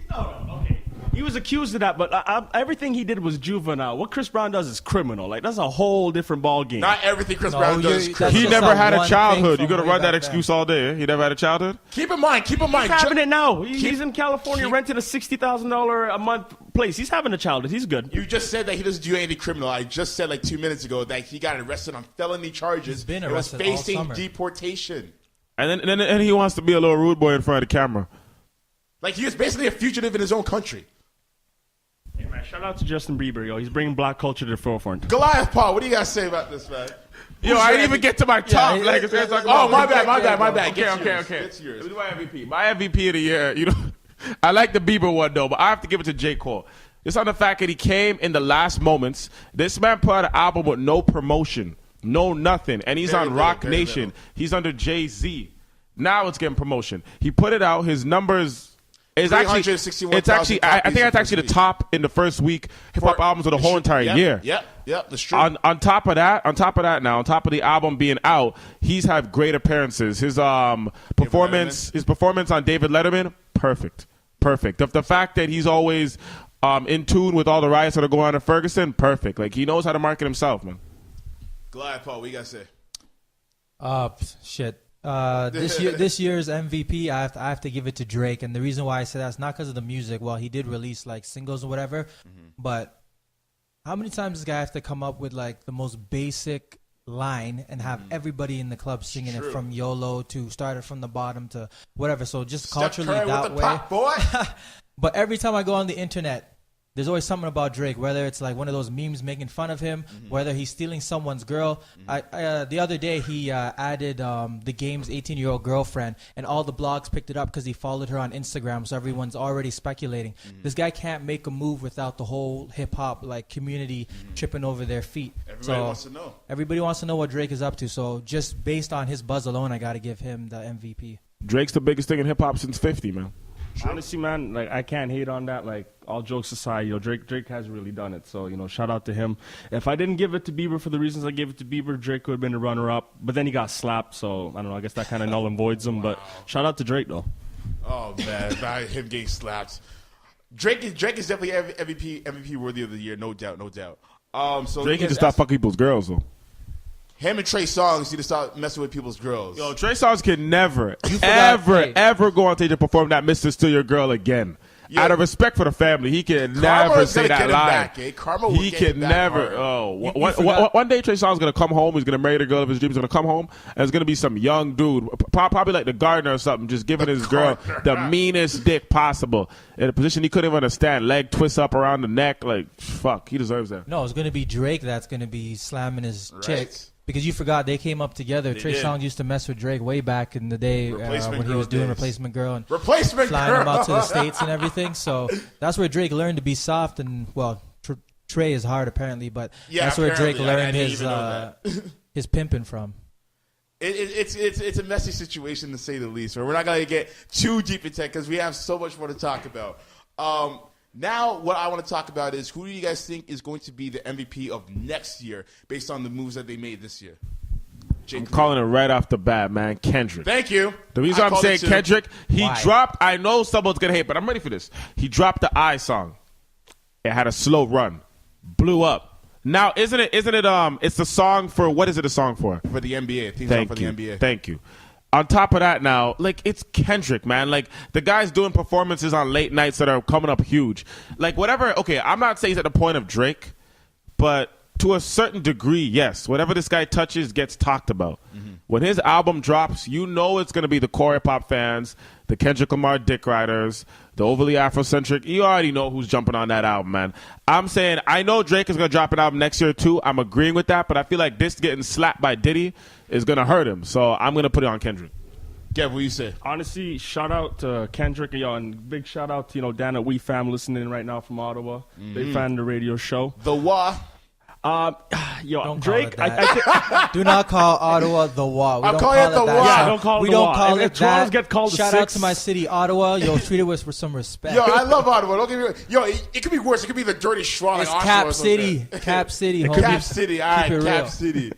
E: No, okay. He was accused of that, but everything he did was juvenile. What Chris Brown does is criminal. Like, that's a whole different ball game.
A: Not everything Chris Brown does is criminal.
I: He never had a childhood. You're going to run that excuse all day. He never had a childhood?
A: Keep in mind.
E: He's having it now. He's in California renting a $60,000 a month place. He's having a childhood. He's good.
A: You just said that he doesn't do anything criminal. I just said like 2 minutes ago that he got arrested on felony charges.
H: He's been arrested
A: and was facing
H: all summer.
A: deportation.
I: And then he wants to be a little rude boy in front of the camera.
A: Like, he was basically a fugitive in his own country.
E: Hey, man, shout out to Justin Bieber, He's bringing black culture to the forefront.
A: Goliath Paw, what do you guys say about this, man?
I: I didn't even get to my top.
A: My bad.
I: Okay.
A: It's yours.
I: My MVP of the year, I like the Bieber one, though, but I have to give it to J. Cole. It's on the fact that he came in the last moments. This man put out an album with no promotion, no nothing, and he's on Rock Nation. He's under Jay-Z. Now it's getting promotion. He put it out. His numbers is actually, it's actually, I think that's actually the top in the first week hip hop albums of the whole entire year.
A: Yep. The street.
I: On top of that, on top of the album being out, he's had great appearances. His performance on David Letterman, perfect. The fact that he's always in tune with all the riots that are going on in Ferguson, perfect. Like, he knows how to market himself, man.
A: Goliath Paw, what you got to say?
H: Shit. This year's MVP, I have to give it to Drake, and the reason why I say that's not because of the music. Well, he did release like singles or whatever, but how many times does this guy have to come up with like the most basic line and have everybody in the club singing it from YOLO to started from the bottom to whatever? So just culturally that way.
A: Pop, boy.
H: But every time I go on the internet, there's always something about Drake, whether it's like one of those memes making fun of him, whether he's stealing someone's girl. The other day, he added the game's 18-year-old girlfriend, and all the blogs picked it up because he followed her on Instagram, so everyone's already speculating. This guy can't make a move without the whole hip-hop like community tripping over their feet.
A: Everybody wants to know.
H: Everybody wants to know what Drake is up to, so just based on his buzz alone, I got to give him the MVP.
I: Drake's the biggest thing in hip-hop since 50, man.
E: Honestly, man, like I can't hate on that. Like, all jokes aside, Drake has really done it. So, shout out to him. If I didn't give it to Bieber for the reasons I gave it to Bieber, Drake would have been a runner-up. But then he got slapped, so I don't know. I guess that kind of null and voids him. But shout out to Drake, though.
A: Oh man, about him getting slapped. Drake is definitely MVP worthy of the year, no doubt. So
I: Drake need to stop fucking people's girls, though.
A: Him and Trey Songz need to stop messing with people's girls.
I: Yo, Trey Songz can never, ever go on stage and perform that Mr. Still Your Girl again. Yeah. Out of respect for the family, he can never say that line.
A: Karma
I: he can never. One day Trey Songz gonna come home. He's gonna marry the girl of his dreams. He's gonna come home, and it's gonna be some young dude, probably like the gardener or something, just giving his girl the meanest dick possible in a position he couldn't even understand. Leg twists up around the neck, like fuck. He deserves that.
H: No, it's gonna be Drake that's gonna be slamming his chick. Because you forgot they came up together. Trey Songz used to mess with Drake way back in the day when he was doing Replacement Girl and flying him out to the States and everything. So that's where Drake learned to be soft. And, well, Trey is hard apparently, but that's where Drake learned his pimping from.
A: It's a messy situation to say the least. We're not going to get too deep into it because we have so much more to talk about. Now, what I want to talk about is who do you guys think is going to be the MVP of next year based on the moves that they made this year?
I: I'm calling it right off the bat, man. Kendrick.
A: Thank you.
I: The reason I'm saying Kendrick, he dropped, I know someone's going to hate, but I'm ready for this. He dropped the I song. It had a slow run. Blew up. Now, it's the song for, what is it a song for?
A: For the NBA. Thank you. The NBA.
I: Thank you. On top of that now, like, it's Kendrick, man. Like, the guy's doing performances on late nights that are coming up huge. Like, whatever, okay, I'm not saying he's at the point of Drake, but to a certain degree, yes. Whatever this guy touches gets talked about. When his album drops, you know it's going to be the core hip-hop fans, the Kendrick Lamar dick riders, the overly Afrocentric. You already know who's jumping on that album, man. I'm saying, I know Drake is going to drop an album next year, too. I'm agreeing with that, but I feel like this getting slapped by Diddy is going to hurt him. So I'm going to put it on Kendrick.
A: Kev, what do you say?
E: Honestly, shout out to Kendrick, and big shout out to, Dan at We Fam listening right now from Ottawa. Big fan of the radio show.
A: The Wa.
H: Don't
E: Drake.
H: Do not call Ottawa the Wa.
A: I'm calling it the Wa.
E: Yeah, don't call it
H: we
E: the
H: don't
E: Wa.
H: call
E: if
H: it
E: Toronto's
H: that.
E: get called
H: Shout
E: the
H: out to my city, Ottawa. Yo, treat it with some respect.
A: Yo, I love Ottawa. Don't get me wrong. Yo, it could be worse. It could be the dirty Schwa.
H: It's Cap City. Cap City.
A: Cap City. All right, Cap City.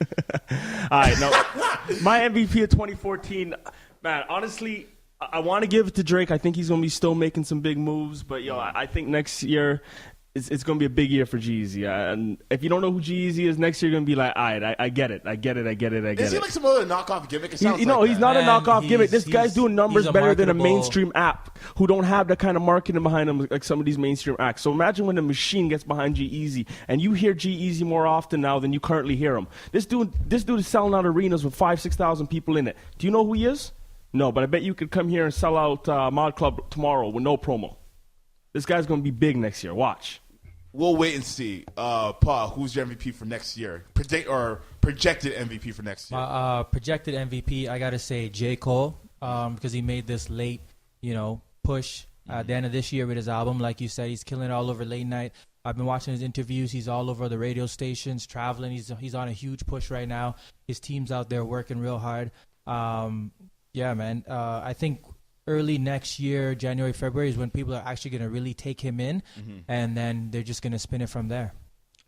E: All right, no. My MVP of 2014, man, honestly, I want to give it to Drake. I think he's going to be still making some big moves. But, I think next year it's going to be a big year for G-Eazy. And if you don't know who G-Eazy is, next year you're going to be like, all right, I get it.
A: Is he like some other knockoff gimmick?
E: He's not a knockoff gimmick. This guy's doing numbers better than a mainstream app who don't have that kind of marketing behind them like some of these mainstream acts. So imagine when the machine gets behind G-Eazy and you hear G-Eazy more often now than you currently hear him. This dude is selling out arenas with 5,000-6,000 people in it. Do you know who he is? No, but I bet you could come here and sell out Mod Club tomorrow with no promo. This guy's going to be big next year. Watch.
A: We'll wait and see. Paul, who's your MVP for next year? Projected MVP for next year.
H: Projected MVP, I got to say J. Cole because he made this late, push at the end of this year with his album. Like you said, he's killing it all over late night. I've been watching his interviews. He's all over the radio stations, traveling. He's on a huge push right now. His team's out there working real hard. Yeah, man. I think early next year, January, February, is when people are actually going to really take him in, and then they're just going to spin it from there.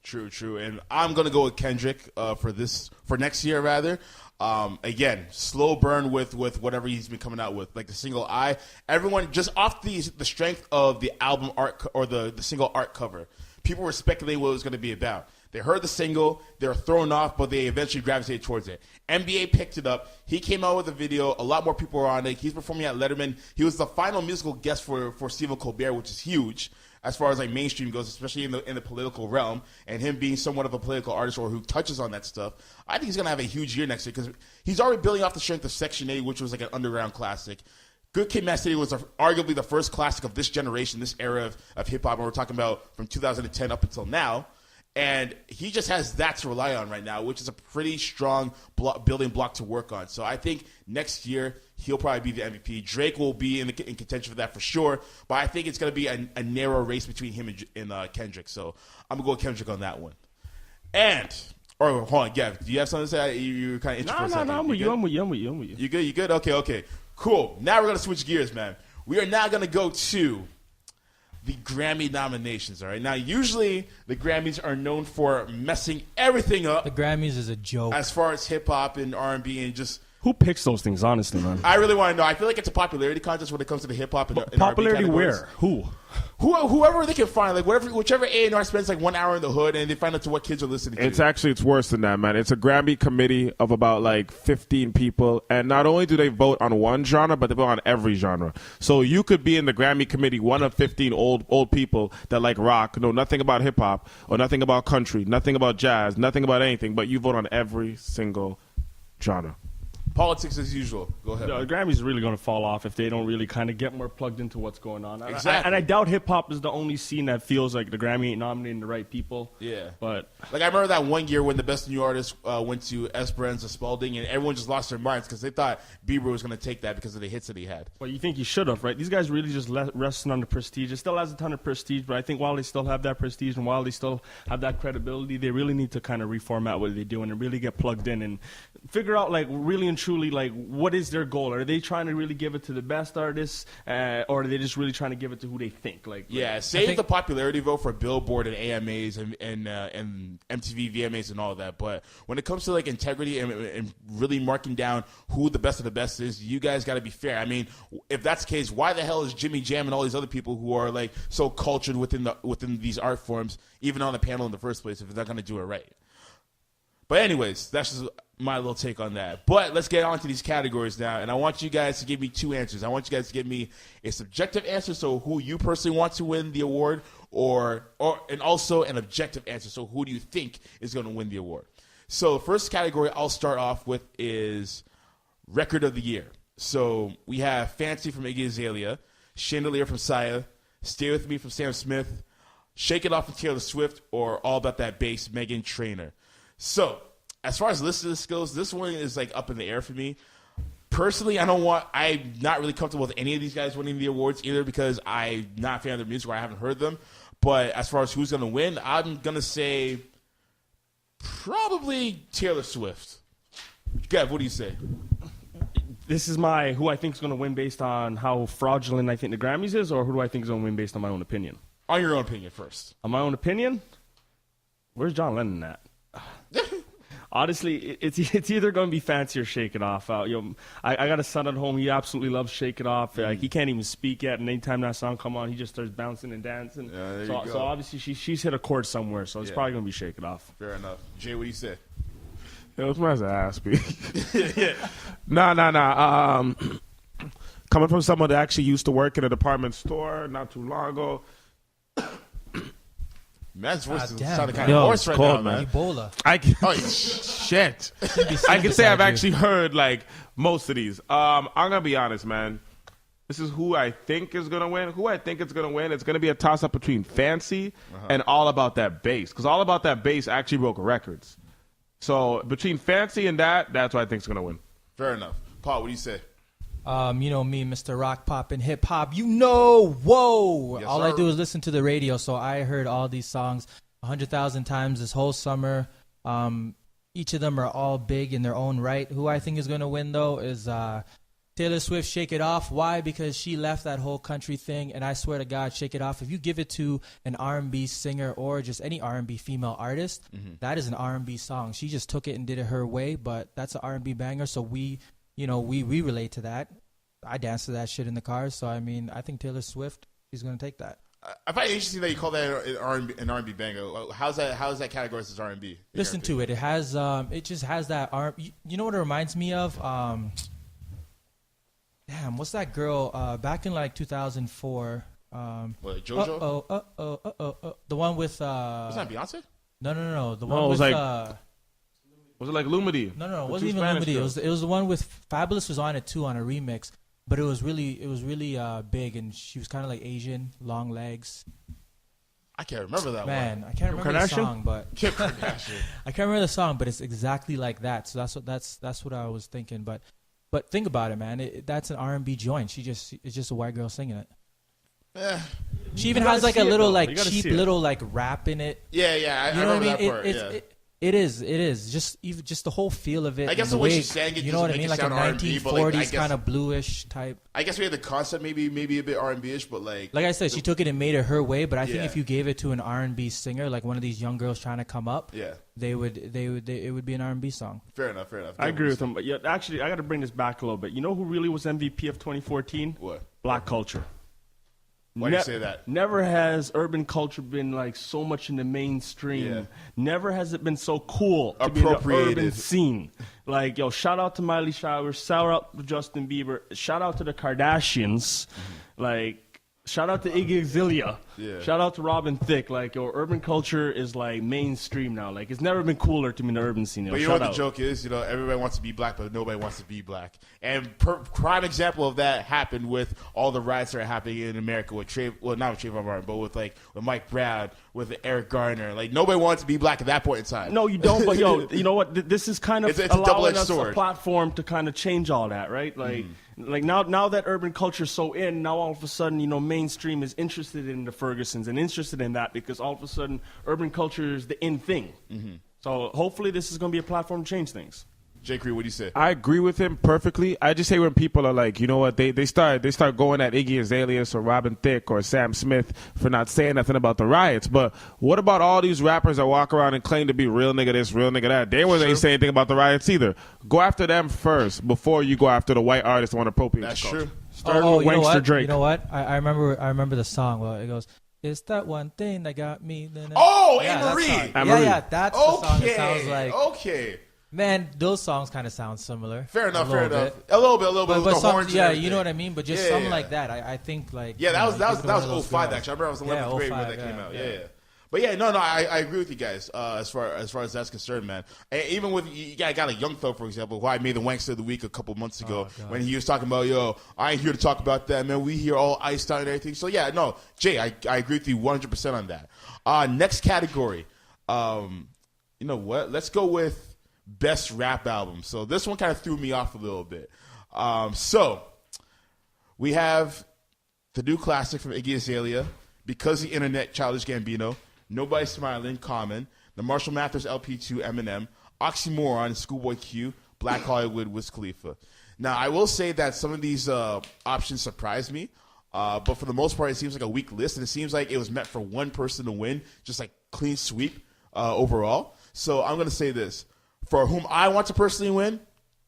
A: True. And I'm going to go with Kendrick for next year, rather. Again, slow burn with whatever he's been coming out with, like the single "I." Everyone, just off the strength of the album art or the single art cover, people were speculating what it was going to be about. They heard the single, they were thrown off, but they eventually gravitated towards it. NBA picked it up. He came out with a video. A lot more people were on it. He's performing at Letterman. He was the final musical guest for Stephen Colbert, which is huge as far as like mainstream goes, especially in the political realm. And him being somewhat of a political artist or who touches on that stuff, I think he's going to have a huge year next year because he's already building off the strength of Section 8, which was like an underground classic. Good Kid, Mad City was arguably the first classic of this generation, this era of hip-hop, and we're talking about from 2010 up until now. And he just has that to rely on right now, which is a pretty strong building block to work on. So I think next year he'll probably be the MVP. Drake will be in contention for that for sure, but I think it's going to be a narrow race between him and Kendrick. So I'm going to go with Kendrick on that one. Hold on, Gav, do you have something to say? You're kind of interested.
E: No, I'm with you.
A: You good? You good? Okay. Cool. Now we're going to switch gears, man. We are now going to go to the Grammy nominations, all right? Now, usually the Grammys are known for messing everything up.
H: The Grammys is a joke.
A: As far as hip-hop and R&B and just...
E: Who picks those things, honestly, man?
A: I really want to know. I feel like it's a popularity contest when it comes to the hip-hop and
E: popularity
A: R&B
E: where? Who?
A: Whoever they can find, like whichever A&R spends like 1 hour in the hood and they find out to what kids are listening to.
I: It's worse than that, man. It's a Grammy committee of about like 15 people, and not only do they vote on one genre, but they vote on every genre. So you could be in the Grammy committee, one of 15 old people that like rock, know nothing about hip hop or nothing about country, nothing about jazz, nothing about anything, but you vote on every single genre.
A: Politics as usual. Go ahead.
E: The Grammys are really going to fall off if they don't really kind of get more plugged into what's going on.
A: Exactly.
E: And I doubt hip-hop is the only scene that feels like the Grammy ain't nominating the right people.
A: Yeah.
E: But
A: like I remember that one year when the Best New Artist went to Esperanza Spalding, and everyone just lost their minds because they thought Bieber was going to take that because of the hits that he had.
E: Well, you think he should have, right? These guys really just resting on the prestige. It still has a ton of prestige, but I think while they still have that prestige and while they still have that credibility, they really need to kind of reformat what they're doing and really get plugged in and figure out, like, really and truly, like, what is their goal? Are they trying to really give it to the best artists, or are they just really trying to give it to who they think?
A: Save the popularity vote for Billboard and AMAs and MTV VMAs and all of that. But when it comes to like integrity and really marking down who the best of the best is, you guys got to be fair. I mean, if that's the case, why the hell is Jimmy Jam and all these other people who are like so cultured within these art forms even on the panel in the first place if they're not going to do it right? But anyways, that's just my little take on that. But let's get on to these categories now, and I want you guys to give me two answers. I want you guys to give me a subjective answer, so who you personally want to win the award, and also an objective answer, so who do you think is going to win the award. So the first category I'll start off with is Record of the Year. So we have Fancy from Iggy Azalea, Chandelier from Sia, Stay With Me from Sam Smith, Shake It Off from Taylor Swift, or All About That Bass, Meghan Trainor. So as far as list of goes, this one is like up in the air for me. Personally, I'm not really comfortable with any of these guys winning the awards either because I'm not a fan of their music or I haven't heard them. But as far as who's going to win, I'm going to say probably Taylor Swift. Gav, what do you say?
E: This is who I think is going to win based on how fraudulent I think the Grammys is, or who do I think is going to win based on my own opinion?
A: On your own opinion first.
E: On my own opinion? Where's John Lennon at? Honestly, it's either going to be Fancy or Shake It Off. I got a son at home. He absolutely loves Shake It Off. He can't even speak yet, and anytime that song come on, he just starts bouncing and dancing.
A: Yeah,
E: so obviously she's hit a chord somewhere, so it's probably going to be Shake It Off.
A: Fair enough. Jay, what do you say?
I: It was my ass me. Nah. Coming from someone that actually used to work in a department store not too long ago.
A: Man's voice sounding kind of hoarse right now, man.
H: Ebola.
I: Shit. I can say I've actually heard like most of these. I'm gonna be honest, man. This is who I think is gonna win. Who I think is gonna win. It's gonna be a toss up between Fancy and All About That Bass, because All About That Bass actually broke records. So between Fancy and that's what I think is gonna win.
A: Fair enough. Paul, what do you say?
H: You know me, Mr. Rock, Pop, and Hip Hop. You know, whoa!
A: Yes,
H: all
A: sir.
H: I do is listen to the radio, so I heard all these songs 100,000 times this whole summer. Each of them are all big in their own right. Who I think is going to win, though, is Taylor Swift, Shake It Off. Why? Because she left that whole country thing, and I swear to God, Shake It Off, if you give it to an R&B singer or just any R&B female artist, that is an R&B song. She just took it and did it her way, but that's an R&B banger, so we relate to that. I dance to that shit in the car, so I mean, I think Taylor Swift, she's going to take that.
A: I find it interesting that you call that an R&B banger. How's that categorized as R&B?
H: Listen to it. It has it just has that R. You know what it reminds me of? Damn, what's that girl? Back in like 2004.
A: What, JoJo?
H: The one with.
A: Was that Beyonce?
H: No. The one
I: it was
H: with.
I: Was it like Lumity?
H: No. It wasn't even Lumity. It was the one with Fabulous was on it too on a remix. But it was really big, and she was kind of like Asian, long legs.
A: I can't remember that
H: Man,
A: one.
H: I can't remember the song, but
A: Kim Kardashian.
H: I can't remember the song, but it's exactly like that. So that's what I was thinking. But think about it, man. That's an R&B joint. It's just a white girl singing it. She even has like a little like cheap little like rap in it.
A: Yeah.
H: You know what I mean?
A: That part.
H: It is just the whole feel of it.
A: I guess
H: and
A: the way she sang it,
H: you know what I mean, like a
A: R&B,
H: 1940s kind of bluish type.
A: I guess we had the concept maybe a bit R&B-ish, but like
H: I said, she took it and made it her way. But I think if you gave it to an R&B singer, like one of these young girls trying to come up, it would be an R&B song.
A: Fair enough.
E: I agree with him, but yeah, actually, I got to bring this back a little bit. You know who really was MVP of 2014?
A: What?
E: Black culture.
A: Why do you say that?
E: Never has urban culture been like so much in the mainstream. Yeah. Never has it been so cool to be in the urban scene. Like, yo, shout out to Miley Cyrus, shout out to Justin Bieber, shout out to the Kardashians, like, shout out to Iggy Azalea, shout out to Robin Thicke. Like, yo, urban culture is like mainstream now. Like, it's never been cooler to me in the urban scene.
A: But you know what the joke is? You know, everybody wants to be black, but nobody wants to be black. And prime example of that happened with all the riots that are happening in America with not with Trayvon Martin, but with Mike Brown, with Eric Garner. Like, nobody wants to be black at that point in time.
E: No, you don't. But yo, you know what? This is kind of
A: it's a
E: allowing us
A: sword.
E: A platform to kind of change all that, right? Like, like now that urban culture is so in, now all of a sudden, you know, mainstream is interested in the Fergusons and interested in that because all of a sudden, urban culture is the in thing. So hopefully, this is going to be a platform to change things.
A: Jay Kareem, what do you say?
I: I agree with him perfectly. I just hate when people are like, you know what, they start going at Iggy Azalea or Robin Thicke or Sam Smith for not saying nothing about the riots. But what about all these rappers that walk around and claim to be real nigga this, real nigga that? They wasn't saying anything about the riots either. Go after them first before you go after the white artists that want to appropriate.
A: That's
I: culture.
A: true.
E: Starting with Wankster Drake.
H: You know what? I remember the song. Well, it goes, it's that one thing that got me.
A: Oh, Anne-Marie.
H: Yeah, that's the song. It sounds like.
A: Okay.
H: Man, those songs kind of sound similar.
A: Fair enough.
H: A little bit.
A: But
H: the
A: some,
H: horns, you know what I mean. But just something like that, I think like.
A: Yeah, that was 05 actually. I remember I was 11th grade when that came out. Yeah. But yeah, no, I agree with you guys as far as that's concerned, man. And even with you got a Young Thug, for example, who I made the Wankster of the Week a couple months ago when he was talking about, yo, I ain't here to talk about that, man. We here all iced out and everything. So yeah, no, Jay, I agree with you 100% on that. Next category, you know what? Let's go with Best Rap Album. So this one kind of threw me off a little bit. So we have the new classic from Iggy Azalea, Because the Internet, Childish Gambino, Nobody Smiling, Common, the Marshall Mathers LP2, Eminem, Oxymoron, Schoolboy Q, Black Hollywood, Wiz Khalifa. Now, I will say that some of these options surprised me, but for the most part, it seems like a weak list, and it seems like it was meant for one person to win, just like clean sweep overall. So I'm going to say this. For whom I want to personally win,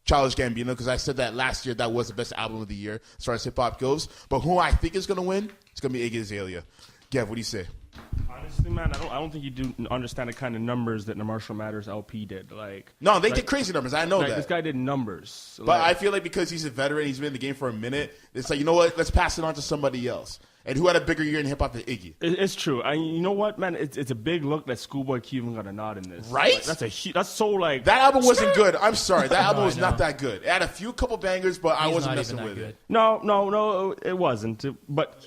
A: Childish Gambino, because I said that last year that was the best album of the year as far as hip-hop goes. But who I think is going to win, it's going to be Iggy Azalea. Gev, what do you say?
E: Honestly, man, I don't think you do understand the kind of numbers that the Marshall Mathers LP did. Like,
A: no, they did crazy numbers. I know that.
E: This guy did numbers.
A: But I feel like because he's a veteran, he's been in the game for a minute, it's like, you know what, let's pass it on to somebody else. And who had a bigger year in hip-hop than Iggy?
E: It's true. You know what, man? It's a big look that Schoolboy Q even got a nod in this.
A: Right?
E: Like, that's so, like...
A: That album wasn't good. I'm sorry. That album was not that good. It had a couple bangers, but I wasn't messing with it.
E: No, it wasn't. But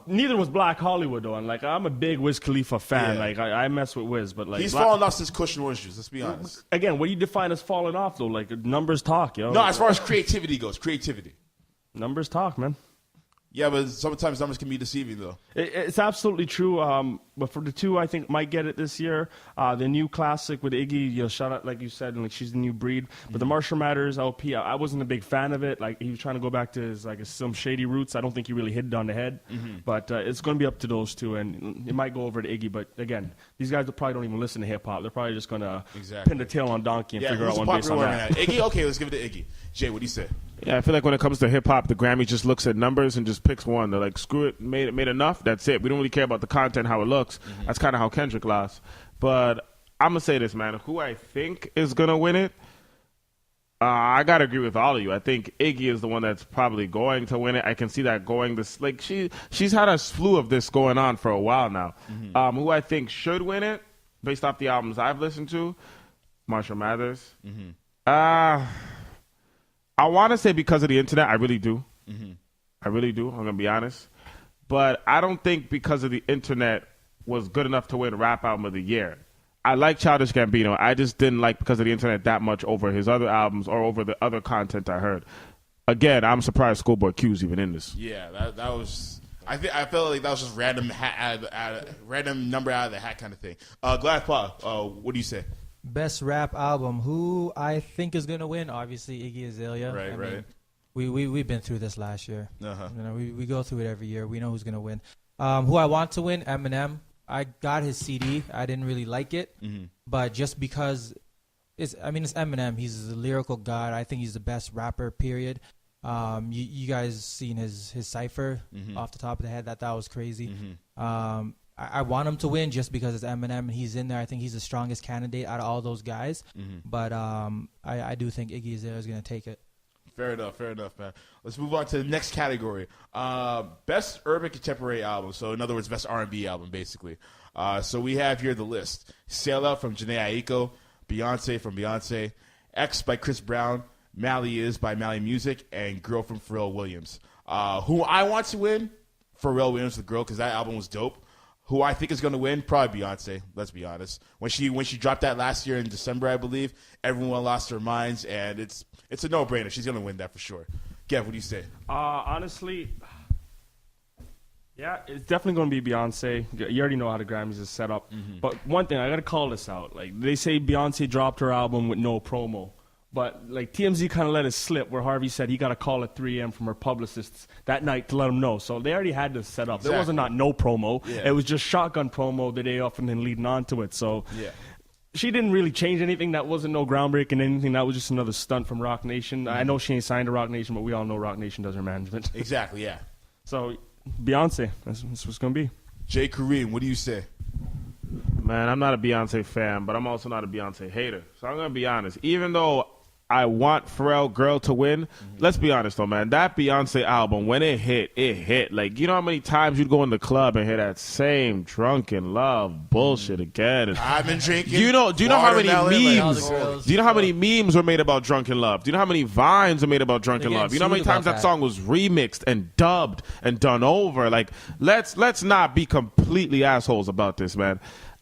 E: neither was Black Hollywood, though. And, like, I'm a big Wiz Khalifa fan. Yeah. Like, I mess with Wiz, but, like...
A: He's fallen off since Cushion Orange Juice, let's be honest.
E: Again, what do you define as falling off, though? Like, numbers talk, yo.
A: No, as far as creativity goes. Creativity.
E: Numbers talk, man.
A: Yeah, but sometimes numbers can be deceiving, though.
E: It's absolutely true. But for the two, I think might get it this year. The new classic with Iggy, shout out, like you said, like she's the new breed. But the Marshall Mathers LP, I wasn't a big fan of it. Like he was trying to go back to his some shady roots. I don't think he really hit it on the head. But it's going to be up to those two, and it might go over to Iggy. But again, these guys probably don't even listen to hip hop. They're probably just going to pin the tail on Donkey and figure out one based on that.
A: Iggy, okay, let's give it to Iggy. Jay, what do you say?
I: Yeah, I feel like when it comes to hip hop, the Grammy just looks at numbers and just picks one. They're like, screw it, made enough. That's it. We don't really care about the content, how it looks. That's kind of how Kendrick lost. But I'm gonna say this, man. Who I think is gonna win it? I gotta agree with all of you. I think Iggy is the one that's probably going to win it. I can see that going. This like she's had a slew of this going on for a while now. Who I think should win it, based off the albums I've listened to, Marshall Mathers. I want to say because of the internet, I really do. I really do. I'm going to be honest. But I don't think because of the internet was good enough to win Rap Album of the Year. I like Childish Gambino. I just didn't like because of the internet that much over his other albums or over the other content I heard. Again, I'm surprised Schoolboy Q's even in this.
A: Yeah, that was... I felt like that was just random random number out of the hat kind of thing. Goliath Paw, what do you say?
H: Best rap album. Who I think is gonna win? Obviously, Iggy Azalea.
A: Right, right.
H: We've been through this last year. We go through it every year. We know who's gonna win. Who I want to win? Eminem. I got his CD. I didn't really like it, but just because it's Eminem. He's a lyrical god. I think he's the best rapper. Period. You guys seen his cipher off the top of the head? That was crazy. I want him to win just because it's Eminem and he's in there. I think he's the strongest candidate out of all those guys. But I do think Iggy Azalea is going to take it.
A: Fair enough, man. Let's move on to the next category. Best Urban Contemporary Album. So, in other words, Best R&B Album, basically. So, we have here the list. Sail Out from Jhené Aiko, Beyonce from Beyonce, X by Chris Brown, Mally Is by Mally Music, and Girl from Pharrell Williams. Who I want to win? Pharrell Williams, the girl, because that album was dope. Who I think is going to win? Probably Beyonce. Let's be honest. When she dropped that last year in December, I believe, everyone lost their minds, and it's a no-brainer. She's going to win that for sure. Gev, what do you say?
E: Honestly, yeah, it's definitely going to be Beyonce. You already know how the Grammys is set up. But one thing, I got to call this out. Like they say Beyonce dropped her album with no promo. But like TMZ kind of let it slip where Harvey said he got a call at 3 a.m. from her publicists that night to let him know. So they already had this set up. Exactly. There wasn't no promo. Yeah. It was just shotgun promo the day off and then leading on to it. So she didn't really change anything. That wasn't no groundbreaking anything. That was just another stunt from Roc Nation. I know she ain't signed to Roc Nation, but we all know Roc Nation does her management.
A: Exactly, yeah.
E: So Beyonce, that's what's going to be.
A: Jay Kareem, what do you say?
I: Man, I'm not a Beyonce fan, but I'm also not a Beyonce hater. So I'm going to be honest. Even though I want Pharrell Girl to win, let's be honest though, man. That Beyonce album, when it hit. Like, you know how many times you'd go in the club and hear that same drunken love bullshit again? And
A: I've been drinking.
I: Do you know how many memes? Do you know how many memes were made about drunken love? Do you know how many vines were made about drunken love? You know how many times that song was remixed and dubbed and done over? Like, let's not be completely assholes about this, man.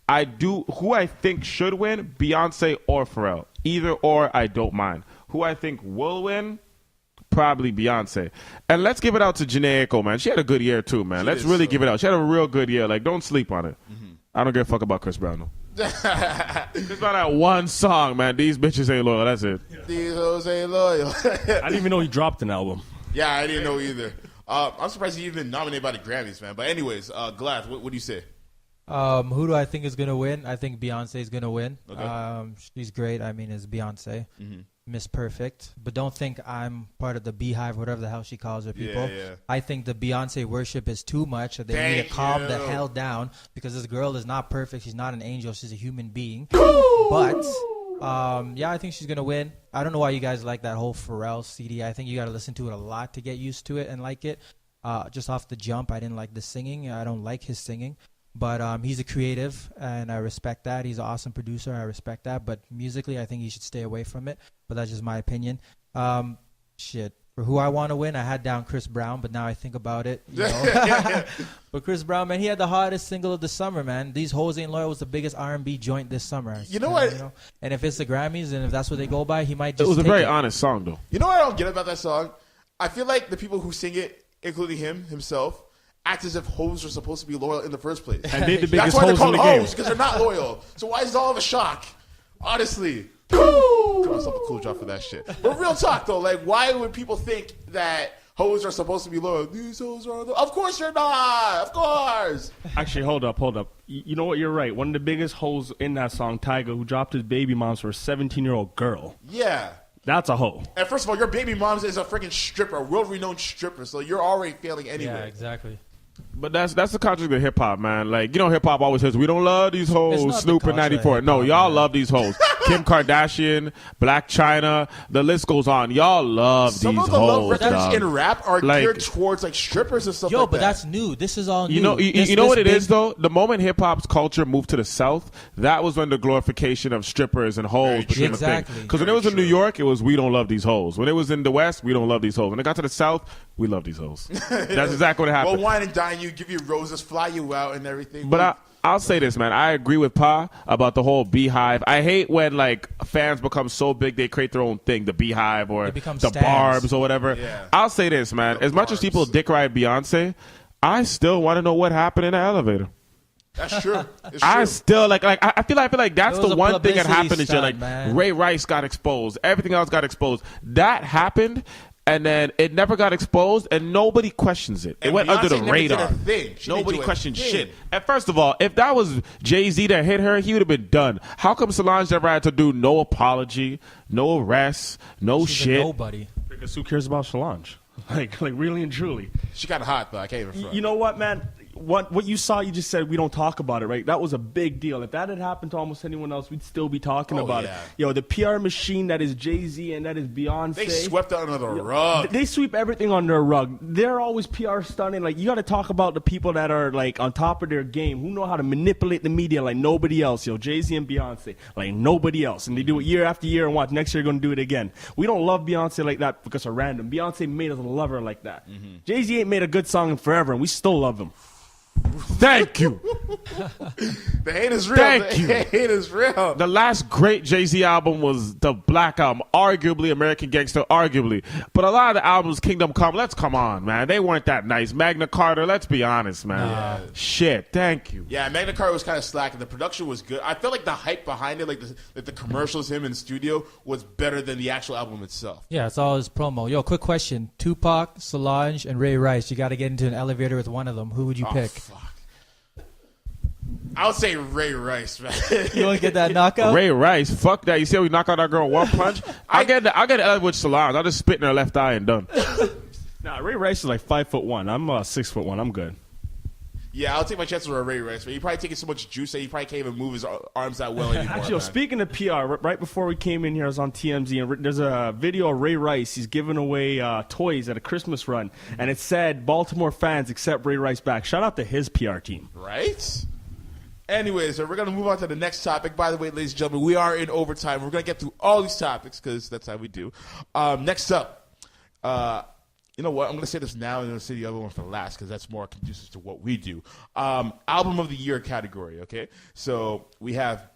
I: Who I think should win, Beyonce or Pharrell. Either or, I don't mind. Who I think will win, probably Beyonce. And let's give it out to Jhené Aiko, man. She had a good year, too, man. Let's really give it out. She had a real good year. Like, don't sleep on it. I don't give a fuck about Chris Brown, though. Chris Brown had one song, man. These bitches ain't loyal. That's it.
A: These hoes ain't loyal.
E: I didn't even know he dropped an album.
A: Yeah, I didn't know either. I'm surprised he even nominated by the Grammys, man. But anyways, Goliath, what do you say?
H: Who do I think is going to win? I think Beyonce is going to win.
A: Okay.
H: She's great. I mean, it's Beyonce. Miss Perfect. But don't think I'm part of the Beehive, whatever the hell she calls her people.
A: Yeah.
H: I think the Beyonce worship is too much. They need to calm the hell down because this girl is not perfect. She's not an angel. She's a human being. But, I think she's going to win. I don't know why you guys like that whole Pharrell CD. I think you got to listen to it a lot to get used to it and like it. Just off the jump, I didn't like the singing. I don't like his singing. But he's a creative, and I respect that. He's an awesome producer. I respect that. But musically, I think he should stay away from it. But that's just my opinion. For who I want to win, I had down Chris Brown, but now I think about it. You know? But Chris Brown, man, he had the hottest single of the summer, man. These Hoes Ain't Loyal was the biggest R&B joint this summer.
A: You know what?
H: And if it's the Grammys and if that's what they go by, he might just
I: It was a very honest song, though.
A: You know what I don't get about that song? I feel like the people who sing it, including himself, act as if hoes are supposed to be loyal in the first place.
E: And they the
A: That's
E: biggest
A: why they're
E: hoes in
A: called
E: the game.
A: hoes, because they're not loyal. So why is it all of a shock? Honestly. Give myself a cool drop for that shit. But real talk, though, like, why would people think that hoes are supposed to be loyal? These hoes are loyal. Of course you're not. Of course.
E: Actually, hold up. You know what? You're right. One of the biggest hoes in that song, Tyga, who dropped his baby moms for a 17-year-old girl.
A: Yeah.
E: That's a hoe.
A: And first of all, your baby mom is a freaking stripper, a world-renowned stripper, so you're already failing anyway.
H: Yeah, exactly.
I: But that's the contract of hip hop, man. Like, you know, hip hop always says we don't love these hoes. Snoop in '94. No, y'all love these hoes. Kim Kardashian, Black China, the list goes on. Y'all love
A: Some
I: these
A: of the love
I: hoes.
A: records in rap are
I: Like-
A: geared towards like strippers and stuff
H: Yo,
A: like
H: but
A: that.
H: that's new. This is all new.
I: You know,
H: This-
I: you know
H: this
I: what it
H: big-
I: is though. The moment hip hop's culture moved to the South, that was when the glorification of strippers and hoes became a
H: Exactly.
I: thing. Because when it was in New York, it was we don't love these hoes. When it was in the West, we don't love these hoes. When it got to the South, we love these hoes. That's exactly what happened.
A: We'll wine and dine you, give you roses, fly you out, and everything.
I: But I'll say this, man. I agree with Pa about the whole Beehive. I hate when like fans become so big they create their own thing, the Beehive or
H: become
I: the
H: stans.
I: Barbs or whatever.
A: Yeah.
I: I'll say this, man. As much as people dick ride Beyonce, I still want to know what happened in the elevator.
A: That's true. It's
I: I
A: true.
I: still I feel like that's
H: It was
I: the
H: a
I: one thing that
H: publicity
I: happened is
H: stunt,
I: like
H: man.
I: Ray Rice got exposed, everything else got exposed. That happened, and then it never got exposed, and nobody questions it. It
A: And
I: went
A: Beyonce
I: under the
A: never
I: radar.
A: did a thing. She didn't
I: Nobody
A: do a
I: questioned
A: thing.
I: shit. And first of all, if that was Jay-Z that hit her, he would have been done. How come Solange never had to do no apology, no arrest, no
H: She's a
I: shit?
H: nobody.
E: Because who cares about Solange? Like really and truly.
A: She got hot though. I can't even front.
E: You know what, man? What you saw, you just said we don't talk about it, right? That was a big deal. If that had happened to almost anyone else, we'd still be talking about
A: yeah.
E: it. Yo, the PR machine that is Jay-Z and that is Beyonce.
A: They swept it under the rug.
E: They sweep everything under a rug. They're always PR stunning. Like, you got to talk about the people that are like on top of their game, who know how to manipulate the media like nobody else. Yo, Jay-Z and Beyonce, like nobody else, and they do it year after year. And watch, next year they're gonna do it again. We don't love Beyonce like that because of random. Beyonce made us love her like that. Jay-Z ain't made a good song in forever, and we still love him.
I: Thank you.
A: The hate is real.
I: Thank
A: The
I: you.
A: hate is real.
I: The last great Jay-Z album was the Black Album, arguably American Gangster, arguably. But a lot of the albums, Kingdom Come, let's come on, man. They weren't that nice. Magna Carta, let's be honest, man. Shit, thank you.
A: Yeah, Magna Carta was kind of slack, and the production was good. I felt like the hype behind it, like the commercials, him in the studio, was better than the actual album itself.
H: Yeah, it's all his promo. Yo, quick question. Tupac, Solange, and Ray Rice. You got to get into an elevator with one of them. Who would you pick?
A: Fuck. I would say Ray Rice, man.
H: You want to get that knockout?
I: Ray Rice, fuck that. You see how we knock out that girl in one punch? I'll get it with Solange. I'll just spit in her left eye and done.
E: Nah, Ray Rice is like 5'1". I'm 6'1". I'm good.
A: Yeah, I'll take my chances with Ray Rice, but he probably taking so much juice that he probably can't even move his arms that well anymore.
E: Actually, yo,
A: man.
E: speaking of PR, right before we came in here, I was on TMZ, and there's a video of Ray Rice. He's giving away toys at a Christmas run, and it said, Baltimore fans accept Ray Rice back. Shout out to his PR team.
A: Right? Anyways, so we're going to move on to the next topic. By the way, ladies and gentlemen, we are in overtime. We're going to get through all these topics because that's how we do. Next up, you know what? I'm going to say this now and I'm going to say the other one for last because that's more conducive to what we do. Album of the Year category, okay? So we have,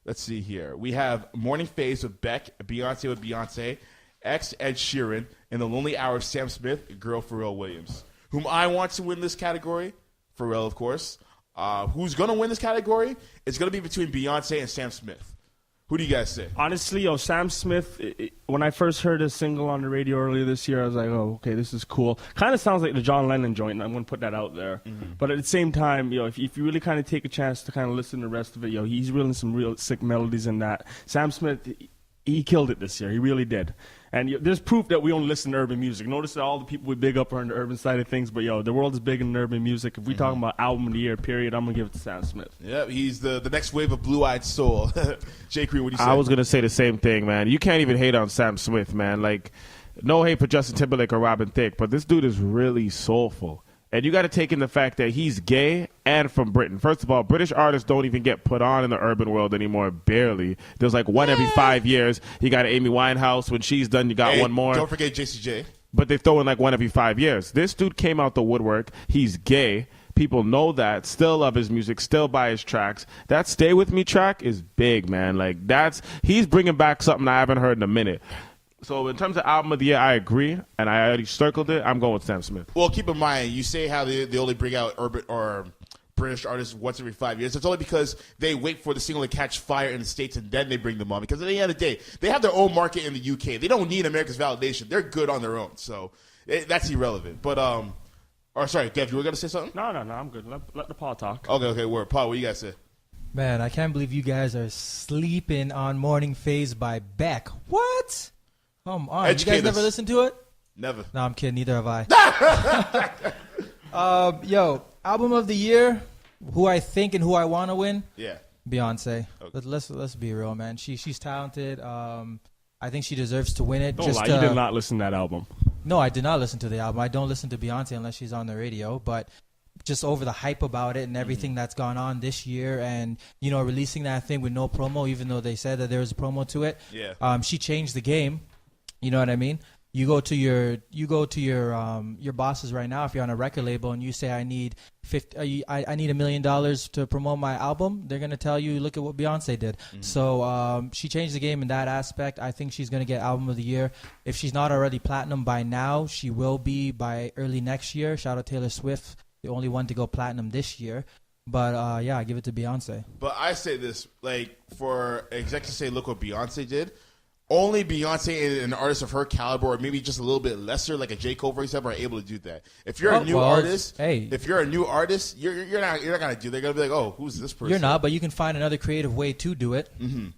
A: let's see here. We have Morning Phase with Beck, Beyonce with Beyonce, X Ed Sheeran, and The Lonely Hour of Sam Smith, Girl Pharrell Williams. Whom I want to win this category, Pharrell, of course. Who's going to win this category? It's going to be between Beyonce and Sam Smith. Who do you guys say?
E: Honestly, yo, Sam Smith, when I first heard his single on the radio earlier this year, I was like, oh, okay, this is cool. Kind of sounds like the John Lennon joint, and I'm going to put that out there. Mm-hmm. But at the same time, yo, if you really kind of take a chance to kind of listen to the rest of it, yo, he's really some real sick melodies in that. Sam Smith, he killed it this year. He really did. And there's proof that we only listen to urban music. Notice that all the people we big up are on the urban side of things, but yo, the world is big in urban music. If we talking about album of the year, period, I'm gonna give it to Sam Smith.
A: Yeah, he's the next wave of blue-eyed soul. Jay Kareem, what do you say?
I: I was gonna say the same thing, man. You can't even hate on Sam Smith, man. Like, no hate for Justin Timberlake or Robin Thicke, but this dude is really soulful. And you got to take in the fact that he's gay and from Britain. First of all, British artists don't even get put on in the urban world anymore, barely. There's like one every 5 years. You got Amy Winehouse. When she's done, you got one more.
A: Don't forget JCJ.
I: But they throw in like one every 5 years. This dude came out the woodwork. He's gay. People know that. Still love his music. Still buy his tracks. That Stay With Me track is big, man. Like, he's bringing back something I haven't heard in a minute. So in terms of album of the year, I agree, and I already circled it. I'm going with Sam Smith.
A: Well, keep in mind, you say how they only bring out urban or British artists once every 5 years. It's only because they wait for the single to catch fire in the States and then they bring them on. Because at the end of the day, they have their own market in the UK. They don't need America's validation. They're good on their own. So that's irrelevant. But, or sorry, Gav, you were going to say something?
E: No, I'm good. Let the Paul talk.
A: Okay, word. Paul, what you guys say?
H: Man, I can't believe you guys are sleeping on Morning Phase by Beck. What? Come on. You guys never listened to it?
A: Never.
H: No, I'm kidding. Neither have I. Album of the year, who I think and who I want to win?
A: Yeah.
H: Beyonce.
A: Okay.
H: Let's be real, man. She's talented. I think she deserves to win it.
E: Don't lie, you did not listen to that album.
H: No, I did not listen to the album. I don't listen to Beyonce unless she's on the radio. But just over the hype about it and everything that's gone on this year, and releasing that thing with no promo, even though they said that there was a promo to it.
A: Yeah.
H: She changed the game. You know what I mean? You go to your bosses right now if you're on a record label and you say I need $1 million to promote my album. They're gonna tell you, look at what Beyonce did. Mm-hmm. So she changed the game in that aspect. I think she's gonna get album of the year. If she's not already platinum by now, she will be by early next year. Shout out Taylor Swift, the only one to go platinum this year. But I give it to Beyonce.
A: But I say this, like, for executives to say, look what Beyonce did. Only Beyonce and an artist of her caliber, or maybe just a little bit lesser, like a J. Cole, for example, are able to do that. If you're a new artist, you're not gonna do. They're gonna be like, oh, who's this person?
H: You're not, but you can find another creative way to do it.
A: Mm-hmm.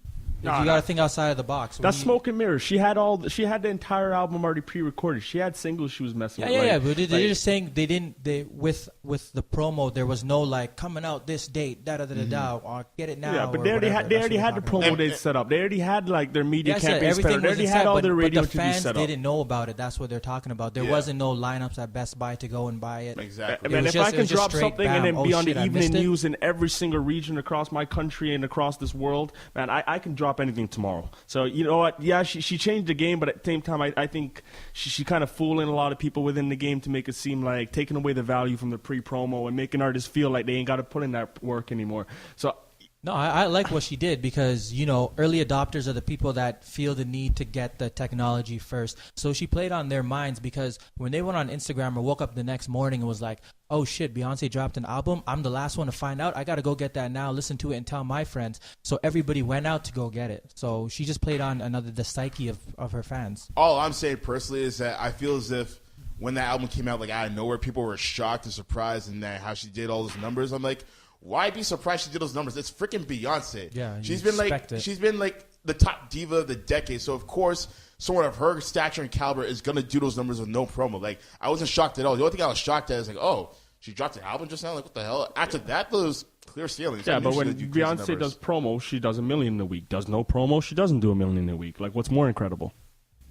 H: You got to think outside of the box.
E: That's smoke and mirrors. She had the entire album already pre-recorded. She had singles she was messing with.
H: Yeah. But they're just saying with the promo there was no like coming out this date, or get it now.
E: Yeah, but they already had the promo dates set up. They already had like their media campaigns set up. They already had all their radio
H: but the fans
E: set up.
H: didn't know about it. That's what they're talking about. There wasn't no lineups at Best Buy to go and buy it.
A: Exactly.
E: Man, if I can drop something and then be on the evening news in every single region across my country and across this world, man, I can drop anything tomorrow. So, you know what? Yeah, she changed the game, but at the same time, I think she kind of fooling a lot of people within the game to make it seem like taking away the value from the pre-promo and making artists feel like they ain't got to put in that work anymore. So,
H: no, I like what she did because, early adopters are the people that feel the need to get the technology first. So she played on their minds because when they went on Instagram or woke up the next morning and was like, oh, shit, Beyonce dropped an album. I'm the last one to find out. I got to go get that now, listen to it, and tell my friends. So everybody went out to go get it. So she just played on the psyche of her fans.
A: All I'm saying personally is that I feel as if when that album came out, like out of nowhere, people were shocked and surprised and that how she did all those numbers. I'm like, why be surprised she did those numbers? It's freaking Beyonce.
H: Yeah,
A: she's been like the top diva of the decade. So of course, someone of her stature and caliber is gonna do those numbers with no promo. Like I wasn't shocked at all. The only thing I was shocked at is like, oh, she dropped an album just now. Like what the hell? After that, those clear ceilings.
E: Yeah, but when Beyonce does promo, she does $1 million a week. Does no promo, she doesn't do $1 million a week. Like what's more incredible?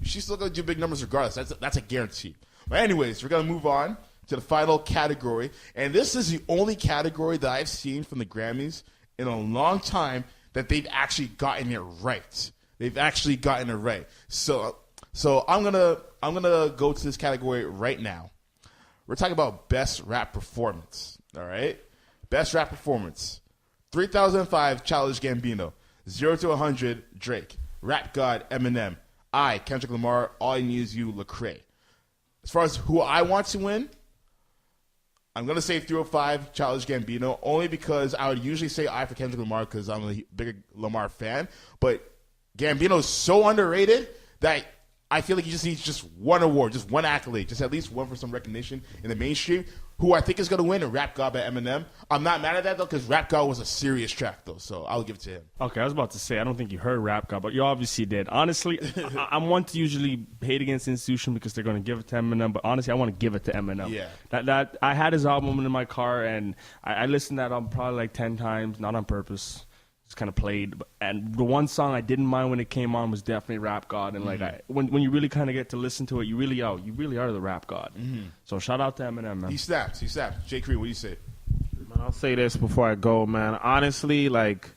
A: She's still gonna do big numbers regardless. That's a guarantee. But anyways, we're gonna move on to the final category. And this is the only category that I've seen from the Grammys in a long time that they've actually gotten it right. They've actually gotten it right. So I'm gonna go to this category right now. We're talking about Best Rap Performance. All right? Best Rap Performance. 3005, Childish Gambino. 0 to 100, Drake. Rap God, Eminem. I, Kendrick Lamar. All I Need Is You, Lecrae. As far as who I want to win, I'm going to say 305, Childish Gambino, only because I would usually say I for Kendrick Lamar because I'm a bigger Lamar fan. But Gambino is so underrated that I feel like he just needs just one award, just one accolade, just at least one for some recognition in the mainstream. Who I think is going to win, Rap God by Eminem. I'm not mad at that, though, because Rap God was a serious track, though, so I'll give it to him.
E: Okay, I was about to say, I don't think you heard Rap God, but you obviously did. Honestly, I'm one to usually hate against the institution because they're going to give it to Eminem, but honestly, I want to give it to Eminem.
A: Yeah.
E: That I had his album in my car, and I listened to that album probably like 10 times, not on purpose. Just kind of played, and the one song I didn't mind when it came on was definitely Rap God, and like when you really kind of get to listen to it, you really are the Rap God. So shout out to Eminem, man.
A: He snaps. Jay Kareem, what do you say?
I: I'll say this before I go, man. Honestly, like,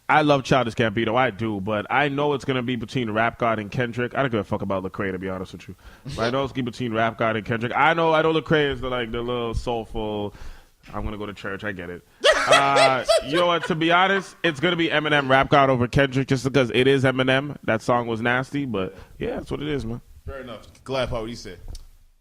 I: I love Childish Gambino, I do, but I know it's gonna be between Rap God and Kendrick. I don't give a fuck about Lecrae, to be honest with you. But I know it's gonna be between Rap God and Kendrick. I know Lecrae is the little soulful I'm going to go to church. I get it. You know what? To be honest, it's going to be Eminem Rap God over Kendrick just because it is Eminem. That song was nasty, but yeah, that's what it is, man.
A: Fair enough. Goliath Paw, what do you say?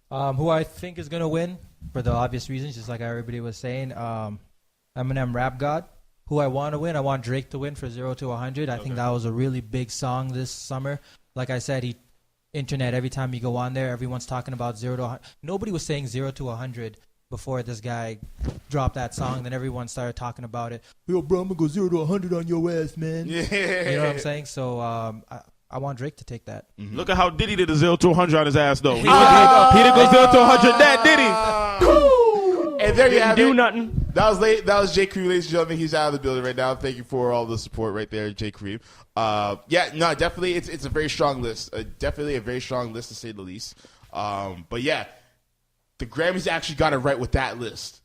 H: Who I think is going to win, for the obvious reasons, just like everybody was saying, Eminem Rap God. Who I want to win, I want Drake to win for 0 to 100. I think that was a really big song this summer. Like I said, internet, every time you go on there, everyone's talking about 0 to 100. Nobody was saying 0 to 100 before this guy dropped that song. Then everyone started talking about it. Yo, bro, I'm going to go 0 to 100 on your ass, man. Yeah. You know what I'm saying? So I want Drake to take that.
I: Mm-hmm. Look at how Diddy did a 0 to 100 on his ass, though. He didn't go 0 to 100 that, did he?
A: And there you have
E: do
A: it.
E: Nothing.
A: That was Jay Kareem, ladies and gentlemen. He's out of the building right now. Thank you for all the support right there, Jay Kareem. Yeah, no, definitely, it's a very strong list. Definitely a very strong list, to say the least. But yeah, the Grammys actually got it right with that list.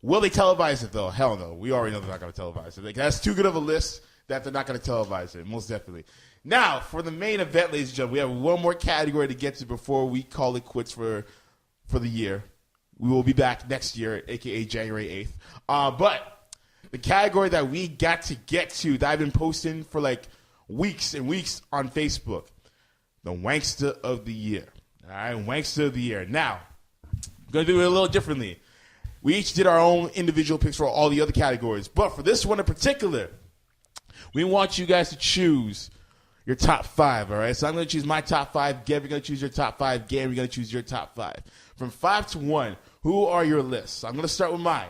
A: Will they televise it, though? Hell no. We already know they're not going to televise it. Like, that's too good of a list that they're not going to televise it, most definitely. Now, for the main event, ladies and gentlemen, we have one more category to get to before we call it quits for the year. We will be back next year, a.k.a. January 8th. But the category that we got to get to, that I've been posting for like weeks and weeks on Facebook, the Wanksta of the Year. All right, Wanksta of the Year. Now, I'm going to do it a little differently. We each did our own individual picks for all the other categories. But for this one in particular, we want you guys to choose your top 5, all right? So I'm going to choose my top 5. Gav, you're going to choose your top 5. Gam, you're going to choose your top 5. From 5 to 1, who are your lists? I'm going to start with mine.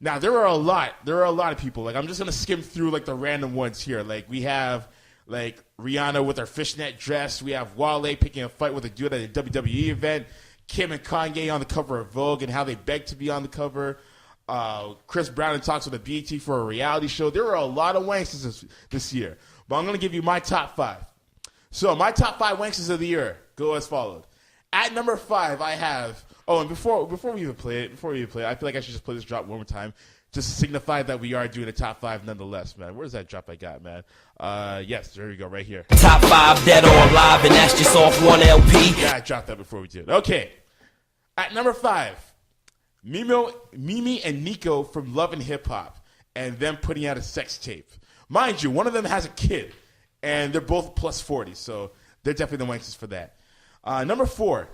A: Now, there are a lot of people. Like, I'm just going to skim through, like, the random ones here. Like, we have, like, Rihanna with her fishnet dress. We have Wale picking a fight with a dude at a WWE event. Kim and Kanye on the cover of Vogue and how they begged to be on the cover. Chris Brown in talks with a BET for a reality show. There are a lot of wanksters this year. But I'm going to give you my top 5. So my top 5 wanksters of the year go as followed. At number 5, I have... Oh, and before we even play it, I feel like I should just play this drop one more time just to signify that we are doing a top 5 nonetheless, man. Where's that drop I got, man? Yes, there we go, right here.
J: Top 5 dead or alive, and that's just off one LP.
A: Yeah, I dropped that before we did. Okay. At number 5, Mimi and Nico from Love and Hip Hop and them putting out a sex tape. Mind you, one of them has a kid, and they're both plus 40, so they're definitely the wanksters for that. Number 4,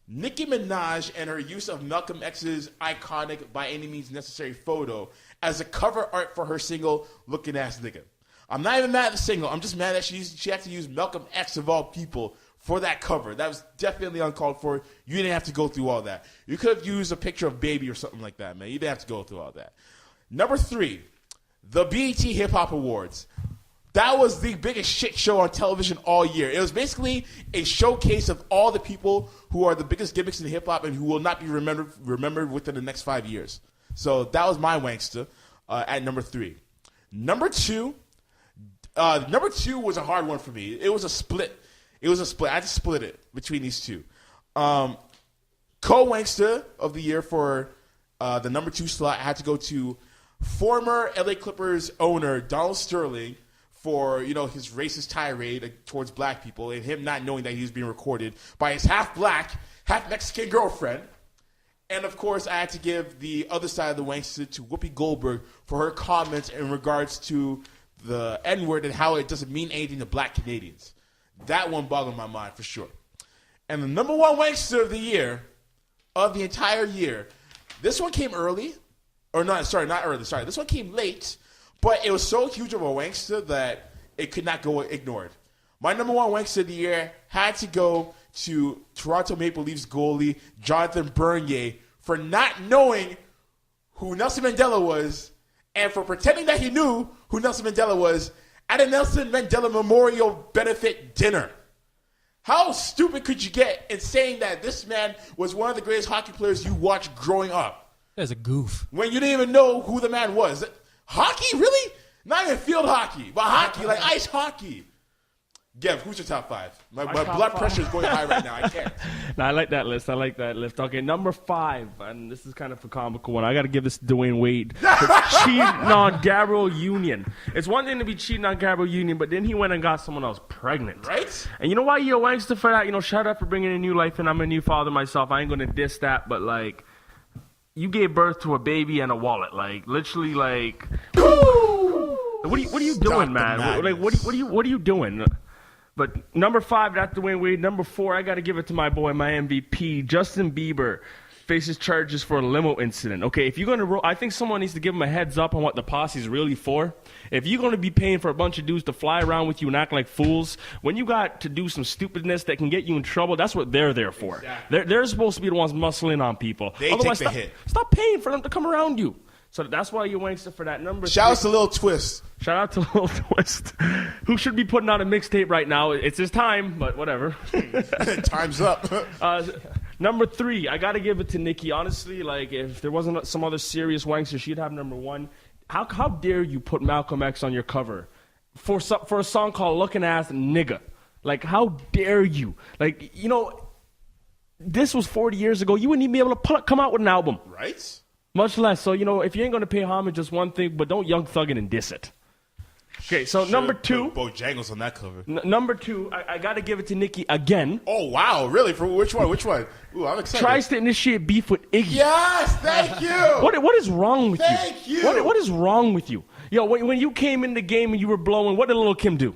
A: Nicki Minaj and her use of Malcolm X's iconic By Any Means Necessary photo as a cover art for her single, Looking Ass Nigga. I'm not even mad at the single. I'm just mad that she had to use Malcolm X of all people for that cover. That was definitely uncalled for. You didn't have to go through all that. You could have used a picture of Baby or something like that, man. You didn't have to go through all that. Number 3, the BET Hip Hop Awards. That was the biggest shit show on television all year. It was basically a showcase of all the people who are the biggest gimmicks in hip-hop and who will not be remembered within the next 5 years. So that was my wankster at number 3. Number 2 was a hard one for me. It was a split. I had to split it between these two. Co-wankster of the year for the number 2 slot, I had to go to former LA Clippers owner Donald Sterling for, his racist tirade towards black people and him not knowing that he was being recorded by his half-black, half-Mexican girlfriend. And, of course, I had to give the other side of the wankster to Whoopi Goldberg for her comments in regards to the N-word and how it doesn't mean anything to black Canadians. That one boggled my mind for sure. And the number 1 wankster of the year, of the entire year, this one came early. Or not early. This one came late. But it was so huge of a wankster that it could not go ignored. My number 1 wankster of the year had to go to Toronto Maple Leafs goalie Jonathan Bernier for not knowing who Nelson Mandela was and for pretending that he knew who Nelson Mandela was at a Nelson Mandela Memorial Benefit dinner. How stupid could you get in saying that this man was one of the greatest hockey players you watched growing up?
H: That's a goof.
A: When you didn't even know who the man was. Hockey? Really? Not even field hockey, but hockey, like ice hockey. Gev, who's your top 5? My blood pressure is going high right now. I can't.
E: No, I like that list. Okay, number 5, and this is kind of a comical one. I got to give this to Dwayne Wade for cheating on Gabrielle Union. It's one thing to be cheating on Gabrielle Union, but then he went and got someone else pregnant.
A: Right?
E: And you know why you're a wankster for that? Shout out for bringing a new life, and I'm a new father myself. I ain't going to diss that, but, you gave birth to a baby and a wallet. Like, literally, like, what are you doing, man? Like, what are you doing? But number 5, that's Dwayne Wade. Number 4, I got to give it to my boy, my MVP, Justin Bieber. Faces charges for a limo incident. Okay, if you're going to I think someone needs to give him a heads up on what the posse's really for. If you're going to be paying for a bunch of dudes to fly around with you and act like fools, when you got to do some stupidness that can get you in trouble, that's what they're there for. Exactly. They're supposed to be the ones muscling on people.
A: Otherwise, take the hit.
E: Stop paying for them to come around you. So that's why you wankster for that number.
A: Shout out to Lil Twist.
E: Shout out to Lil Twist, who should be putting out a mixtape right now. It's his time, but whatever.
A: Time's up.
E: Number 3, I got to give it to Nicki. Honestly, like, if there wasn't some other serious wankster, she'd have number 1. How dare you put Malcolm X on your cover for a song called Looking Ass Nigga? Like, how dare you? Like, you know, this was 40 years ago. You wouldn't even be able to come out with an album.
A: Right?
E: Much less. So, you know, if you ain't going to pay homage, just one thing, but don't Young Thug it and diss it. Okay, so number 2.
A: Bojangles on that cover.
E: Number 2, I got to give it to Nicki again.
A: Oh, wow. Really? For which one? Ooh, I'm excited.
E: Tries to initiate beef with Iggy.
A: Yes, thank you.
E: What is wrong with you?
A: Thank you.
E: What is wrong with you? Yo, when you came in the game and you were blowing, what did Lil' Kim do?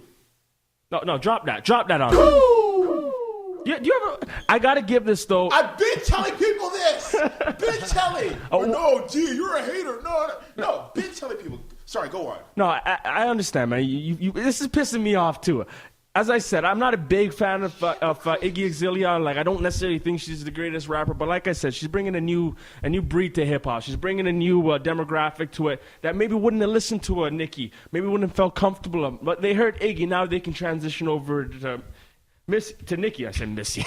E: No, drop that. Drop that on me. Do you ever? I got to give this, though.
A: I've been telling people this. Been telling. Oh, no, G, you're a hater. No. Been telling people. Sorry, go on.
E: No, I understand, man. You this is pissing me off, too. As I said, I'm not a big fan of Iggy Azalea. Like, I don't necessarily think she's the greatest rapper, but like I said, she's bringing a new breed to hip hop. She's bringing a new demographic to it that maybe wouldn't have listened to Nicki, maybe wouldn't have felt comfortable. But they heard Iggy, now they can transition over to Nicki. I said Missy.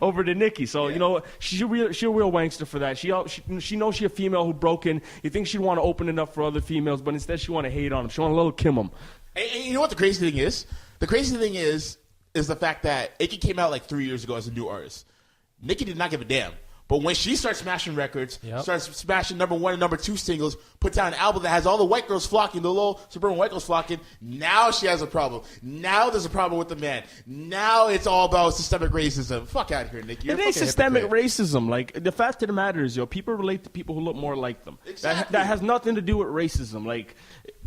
E: Over to Nicki. So, you know, she's a real wankster for that. She knows she's a female who broke in. You think she'd want to open it up for other females, but instead she want to hate on them. She want to Lil' Kim them.
A: And you know what the crazy thing is? The crazy thing is the fact that Iggy came out like 3 years ago as a new artist. Nicki did not give a damn. But when she starts smashing records, starts smashing number 1 and number 2 singles, puts out an album that has all the white girls flocking, the little suburban white girls flocking, now she has a problem. Now there's a problem with the man. Now it's all about systemic racism. Fuck out of here, Nicki.
E: It ain't systemic racism. Like, the fact of the matter is, people relate to people who look more like them.
A: Exactly.
E: That has nothing to do with racism. Like,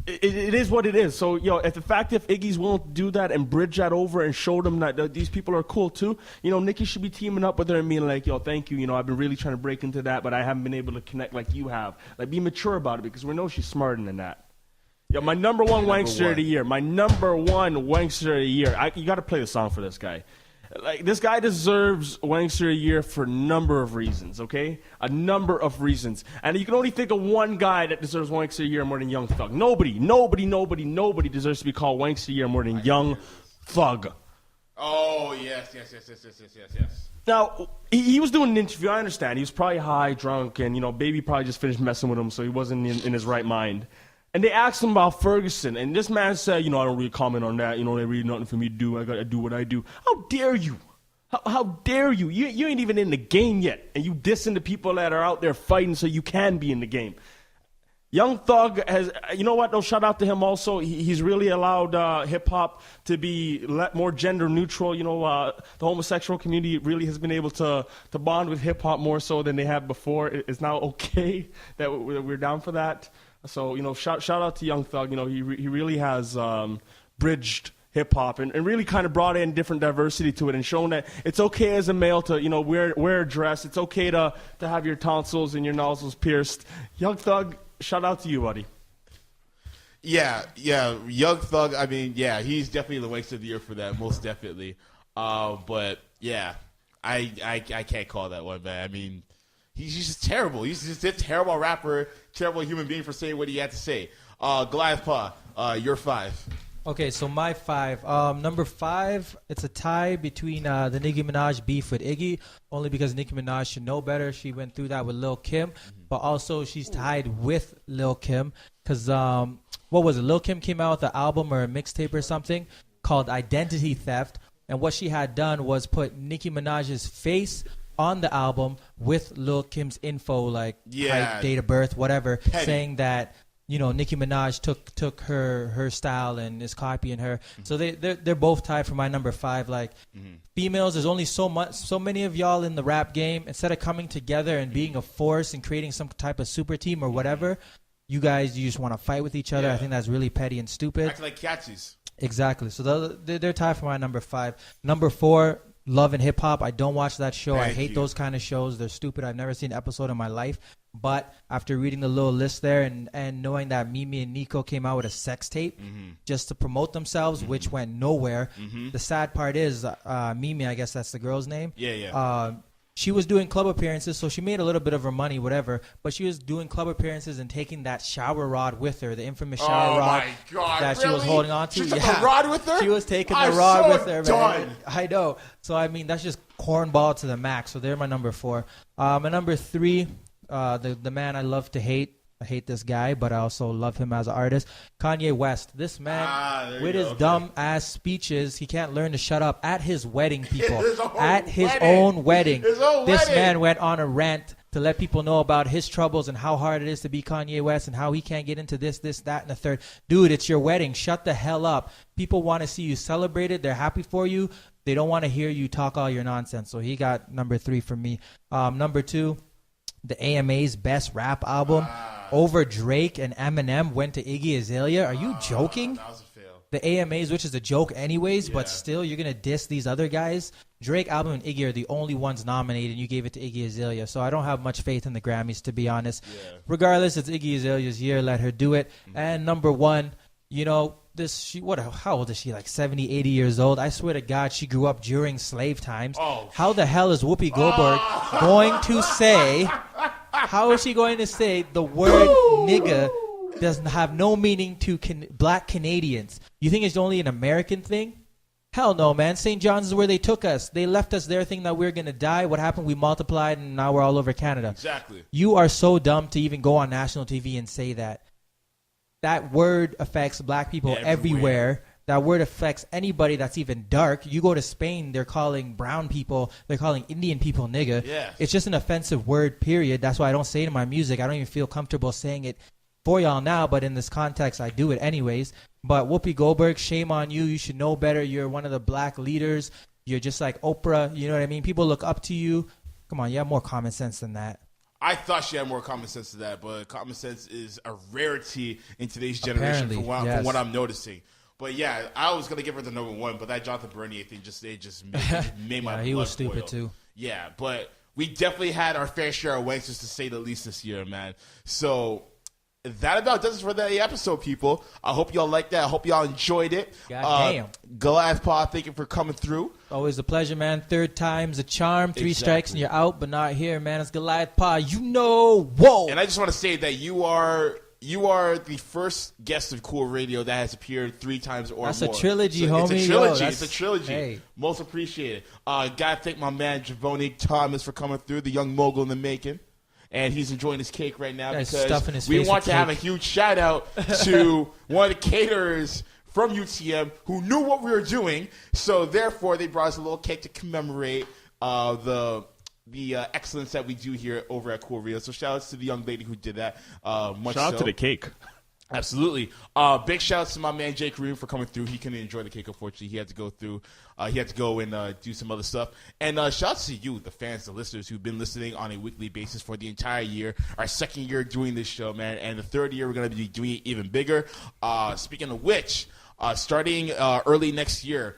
E: it is what it is. So, if Iggy's willing to do that and bridge that over and show them that these people are cool too, Nicki should be teaming up with her and being like, thank you. I've been really trying to break into that, but I haven't been able to connect like you have. Like, be mature about it, because we know she's smarter than that. My number 1 wankster of the year. My number 1 wankster of the year. You got to play the song for this guy. Like, this guy deserves wankster of the year for a number of reasons, okay? A number of reasons. And you can only think of one guy that deserves wankster of the year more than Young Thug. Nobody deserves to be called wankster of the year more than Young Thug.
A: Oh, yes.
E: Now, he was doing an interview. I understand. He was probably high, drunk, and, Baby probably just finished messing with him, so he wasn't in his right mind. And they asked him about Ferguson, and this man said, I don't really comment on that. There really nothing for me to do. I got to do what I do. How dare you? How dare you? You ain't even in the game yet, and you dissing the people that are out there fighting so you can be in the game. Young Thug has, though, shout out to him also. He's really allowed hip-hop to be more gender neutral. The homosexual community really has been able to bond with hip-hop more so than they have before. It's now okay that we're down for that. So, shout out to Young Thug. He really has bridged hip-hop and really kind of brought in different diversity to it and shown that it's okay as a male to, wear a dress. It's okay to have your tonsils and your nostrils pierced. Young Thug, shout out to you, buddy.
A: Yeah, Young Thug, he's definitely the wankster of the year for that, most definitely. But, yeah, I can't call that one, man. He's just terrible. He's just a terrible rapper, terrible human being for saying what he had to say. Goliath Paw, your 5.
H: Okay, so my 5. Number 5, it's a tie between the Nicki Minaj beef with Iggy, only because Nicki Minaj should know better. She went through that with Lil' Kim, but also she's tied with Lil' Kim because, what was it? Lil' Kim came out with an album or a mixtape or something called Identity Theft, and what she had done was put Nicki Minaj's face on the album with Lil' Kim's info, like height, date of birth, whatever, saying that Nicki Minaj took her style and is copying her. So they're both tied for my number 5. Like females, there's only so many of y'all in the rap game. Instead of coming together and being a force and creating some type of super team or whatever, you just want to fight with each other. I think that's really petty and stupid.
A: Act like catsies.
H: Exactly. So they're tied for my number 5. Number 4, Love and Hip Hop. I don't watch that show. I hate those kind of shows. They're stupid. I've never seen an episode in my life. But after reading the little list there and knowing that Mimi and Nico came out with a sex tape just to promote themselves, which went nowhere. The sad part is Mimi, I guess that's the girl's name.
A: Yeah.
H: She was doing club appearances, so she made a little bit of her money, whatever. But she was doing club appearances and taking that shower rod with her, the infamous shower rod that she was holding on to.
A: She took the rod with her?
H: She was taking the rod with her, man. I know. So, I mean, that's just cornball to the max. So, they're my number 4. My number 3, the man I love to hate. I hate this guy, but I also love him as an artist. Kanye West. This man, with his dumb ass speeches, he can't learn to shut up. At his wedding, people. At his own wedding. This man went on a rant to let people know about his troubles and how hard it is to be Kanye West and how he can't get into this, that, and the third. Dude, it's your wedding. Shut the hell up. People want to see you celebrated. They're happy for you. They don't want to hear you talk all your nonsense. So he got number 3 for me. Number 2, the AMA's best rap album. Over Drake and Eminem went to Iggy Azalea. Are you joking?
A: That was a fail.
H: The AMAs, which is a joke anyways, but still you're going to diss these other guys. Drake, album, and Iggy are the only ones nominated, and you gave it to Iggy Azalea. So I don't have much faith in the Grammys, to be honest. Regardless, it's Iggy Azalea's year. Let her do it. And number 1, how old is she? Like 70, 80 years old. I swear to God, she grew up during slave times. How the hell is Whoopi Goldberg going to say... How is she going to say the word nigga doesn't have no meaning to black Canadians? You think it's only an American thing? Hell no, man. St. John's is where they took us. They left us there thinking that we were going to die. What happened? We multiplied, and now we're all over Canada.
A: Exactly.
H: You are so dumb to even go on national TV and say that. That word affects black people everywhere. That word affects anybody that's even dark. You go to Spain, they're calling brown people, they're calling Indian people nigga.
A: Yeah.
H: It's just an offensive word, period. That's why I don't say it in my music. I don't even feel comfortable saying it for y'all now, but in this context, I do it anyways. But Whoopi Goldberg, shame on you. You should know better. You're one of the black leaders. You're just like Oprah. You know what I mean? People look up to you. Come on, you have more common sense than that.
A: I thought she had more common sense than that, but common sense is a rarity in today's generation from what I'm noticing. But yeah, I was gonna give her the number 1, but that Jonathan Bernier thing just made my blood
H: he was stupid
A: boil.
H: too.
A: Yeah, but we definitely had our fair share of wanksters, to say the least, this year, man. So that about does it for the episode, people. I hope y'all liked that. I hope y'all enjoyed it.
H: Goddamn.
A: Goliath Paw, thank you for coming through.
H: Always a pleasure, man. 3rd time's a charm. 3 strikes and you're out, but not here, man. It's Goliath Paw. You know, whoa.
A: And I just want to say that you are the first guest of Cool Radio that has appeared 3 times or more.
H: That's a trilogy, homie.
A: It's a trilogy.
H: Yo,
A: it's a trilogy.
H: Hey.
A: Most appreciated. Gotta thank my man Gevoni Thomas for coming through, the young mogul in the making. And he's enjoying his cake right now because we want to have a huge shout out to one of the caterers from UTM who knew what we were doing. So therefore, they brought us a little cake to commemorate the excellence that we do here over at Cool Radio. So shout outs to the young lady who did that.
I: Shout out to the cake.
A: Absolutely. Big shout outs to my man Jay Kareem for coming through. He couldn't enjoy the cake, unfortunately. He had to go through. He had to go and do some other stuff. And shout outs to you, the fans, the listeners who've been listening on a weekly basis for the entire year. Our 2nd year doing this show, man. And the 3rd year, we're going to be doing it even bigger. Speaking of which, starting early next year,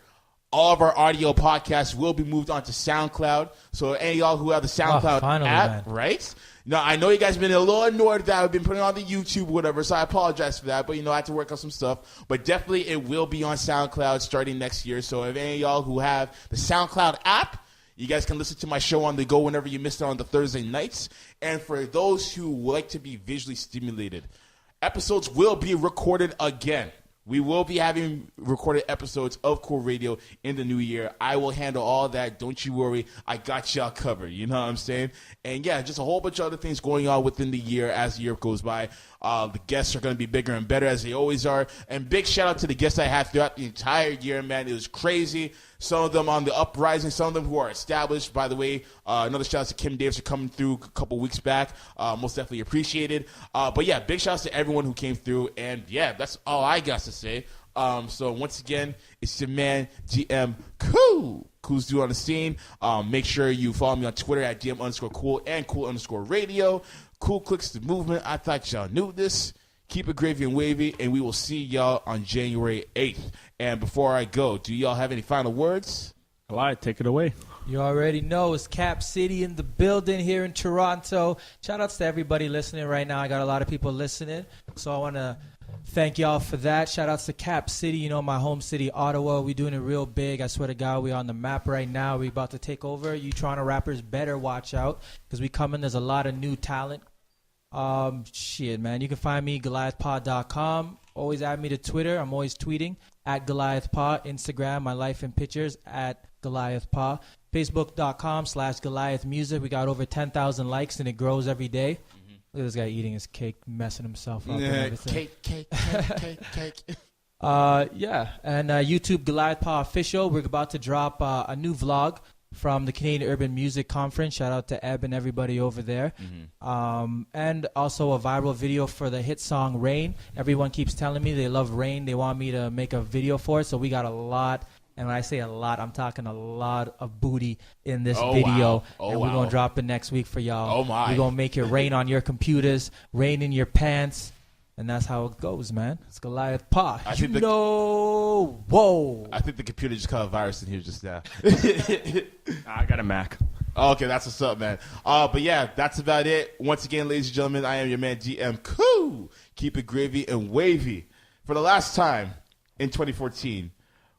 A: all of our audio podcasts will be moved onto SoundCloud. So any of y'all who have the SoundCloud app, man. Right? Now, I know you guys have been a little annoyed that I've been putting it on the YouTube or whatever, so I apologize for that. But, I had to work on some stuff. But definitely it will be on SoundCloud starting next year. So if any of y'all who have the SoundCloud app, you guys can listen to my show on the go whenever you missed it on the Thursday nights. And for those who like to be visually stimulated, episodes will be recorded again. We will be having recorded episodes of Cool Radio in the new year. I will handle all that. Don't you worry. I got y'all covered. You know what I'm saying? And yeah, just a whole bunch of other things going on within the year as the year goes by. The guests are going to be bigger and better as they always are. And big shout out to the guests I had throughout the entire year, man. It was crazy. Some of them on the uprising, some of them who are established. By the way, another shout out to Kim Davis for coming through a couple weeks back. Most definitely appreciated. But yeah, big shout out to everyone who came through. And yeah, that's all I got to say. So once again, it's your man, GM Cool. Cool's due on the scene. Make sure you follow me on Twitter at DM_cool and cool_radio. Cool clicks the movement. I thought y'all knew this. Keep it gravy and wavy, and we will see y'all on January 8th. And before I go, do y'all have any final words?
E: Goliath, take it away.
H: You already know it's Cap City in the building here in Toronto. Shout outs to everybody listening right now. I got a lot of people listening, so I want to thank y'all for that. Shout outs to Cap City, you know, my home city, Ottawa. We doing it real big. I swear to God, we on the map right now. We about to take over. You Toronto rappers better watch out because we coming. There's a lot of new talent. Shit, man. You can find me, GoliathPaw.com. Always add me to Twitter. I'm always tweeting at Goliath Paw. Instagram, my life and pictures at Goliath Paw. Facebook.com/Goliath Music. We got over 10,000 likes, and it grows every day. Look at this guy eating his cake, messing himself up and everything.
A: Cake.
H: Yeah, and YouTube Goliath Paw Official. We're about to drop a new vlog from the Canadian Urban Music Conference. Shout out to Eb and everybody over there. And also a viral video for the hit song Rain. Everyone keeps telling me they love Rain. They want me to make a video for it, so we got a lot. And when I say a lot, I'm talking a lot of booty in this video.
A: Wow.
H: And we're going to drop it next week for y'all.
A: Oh, my.
H: We're going to make it rain on your computers, rain in your pants. And that's how it goes, man. It's Goliath Paw.
A: I
H: think
A: the computer just caught a virus in here just now.
E: I got a Mac.
A: Okay, that's what's up, man. But yeah, that's about it. Once again, ladies and gentlemen, I am your man, GM Cool. Keep it gravy and wavy. For the last time in 2014,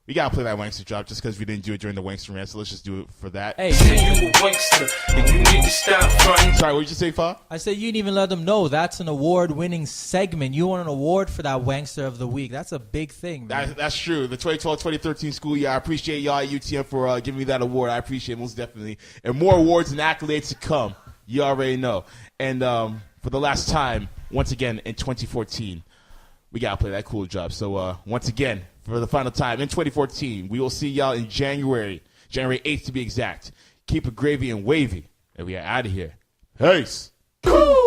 A: we got to play that Wankster drop just because we didn't do it during the Wankster rant, so let's just do it for that.
H: Hey,
J: You a wankster, and you need to stop fronting.
A: Sorry, what did you say, Fa?
H: I said you didn't even let them know that's an award-winning segment. You won an award for that Wankster of the Week. That's a big thing, man.
A: That's true. The 2012-2013 school year, I appreciate y'all at UTM for giving me that award. I appreciate it most definitely. And more awards and accolades to come. You already know. And for the last time, once again, in 2014, we got to play that cool drop. So once again, for the final time in 2014, we will see y'all in January 8th to be exact. Keep it gravy and wavy. And we are out of here. Peace. Cool.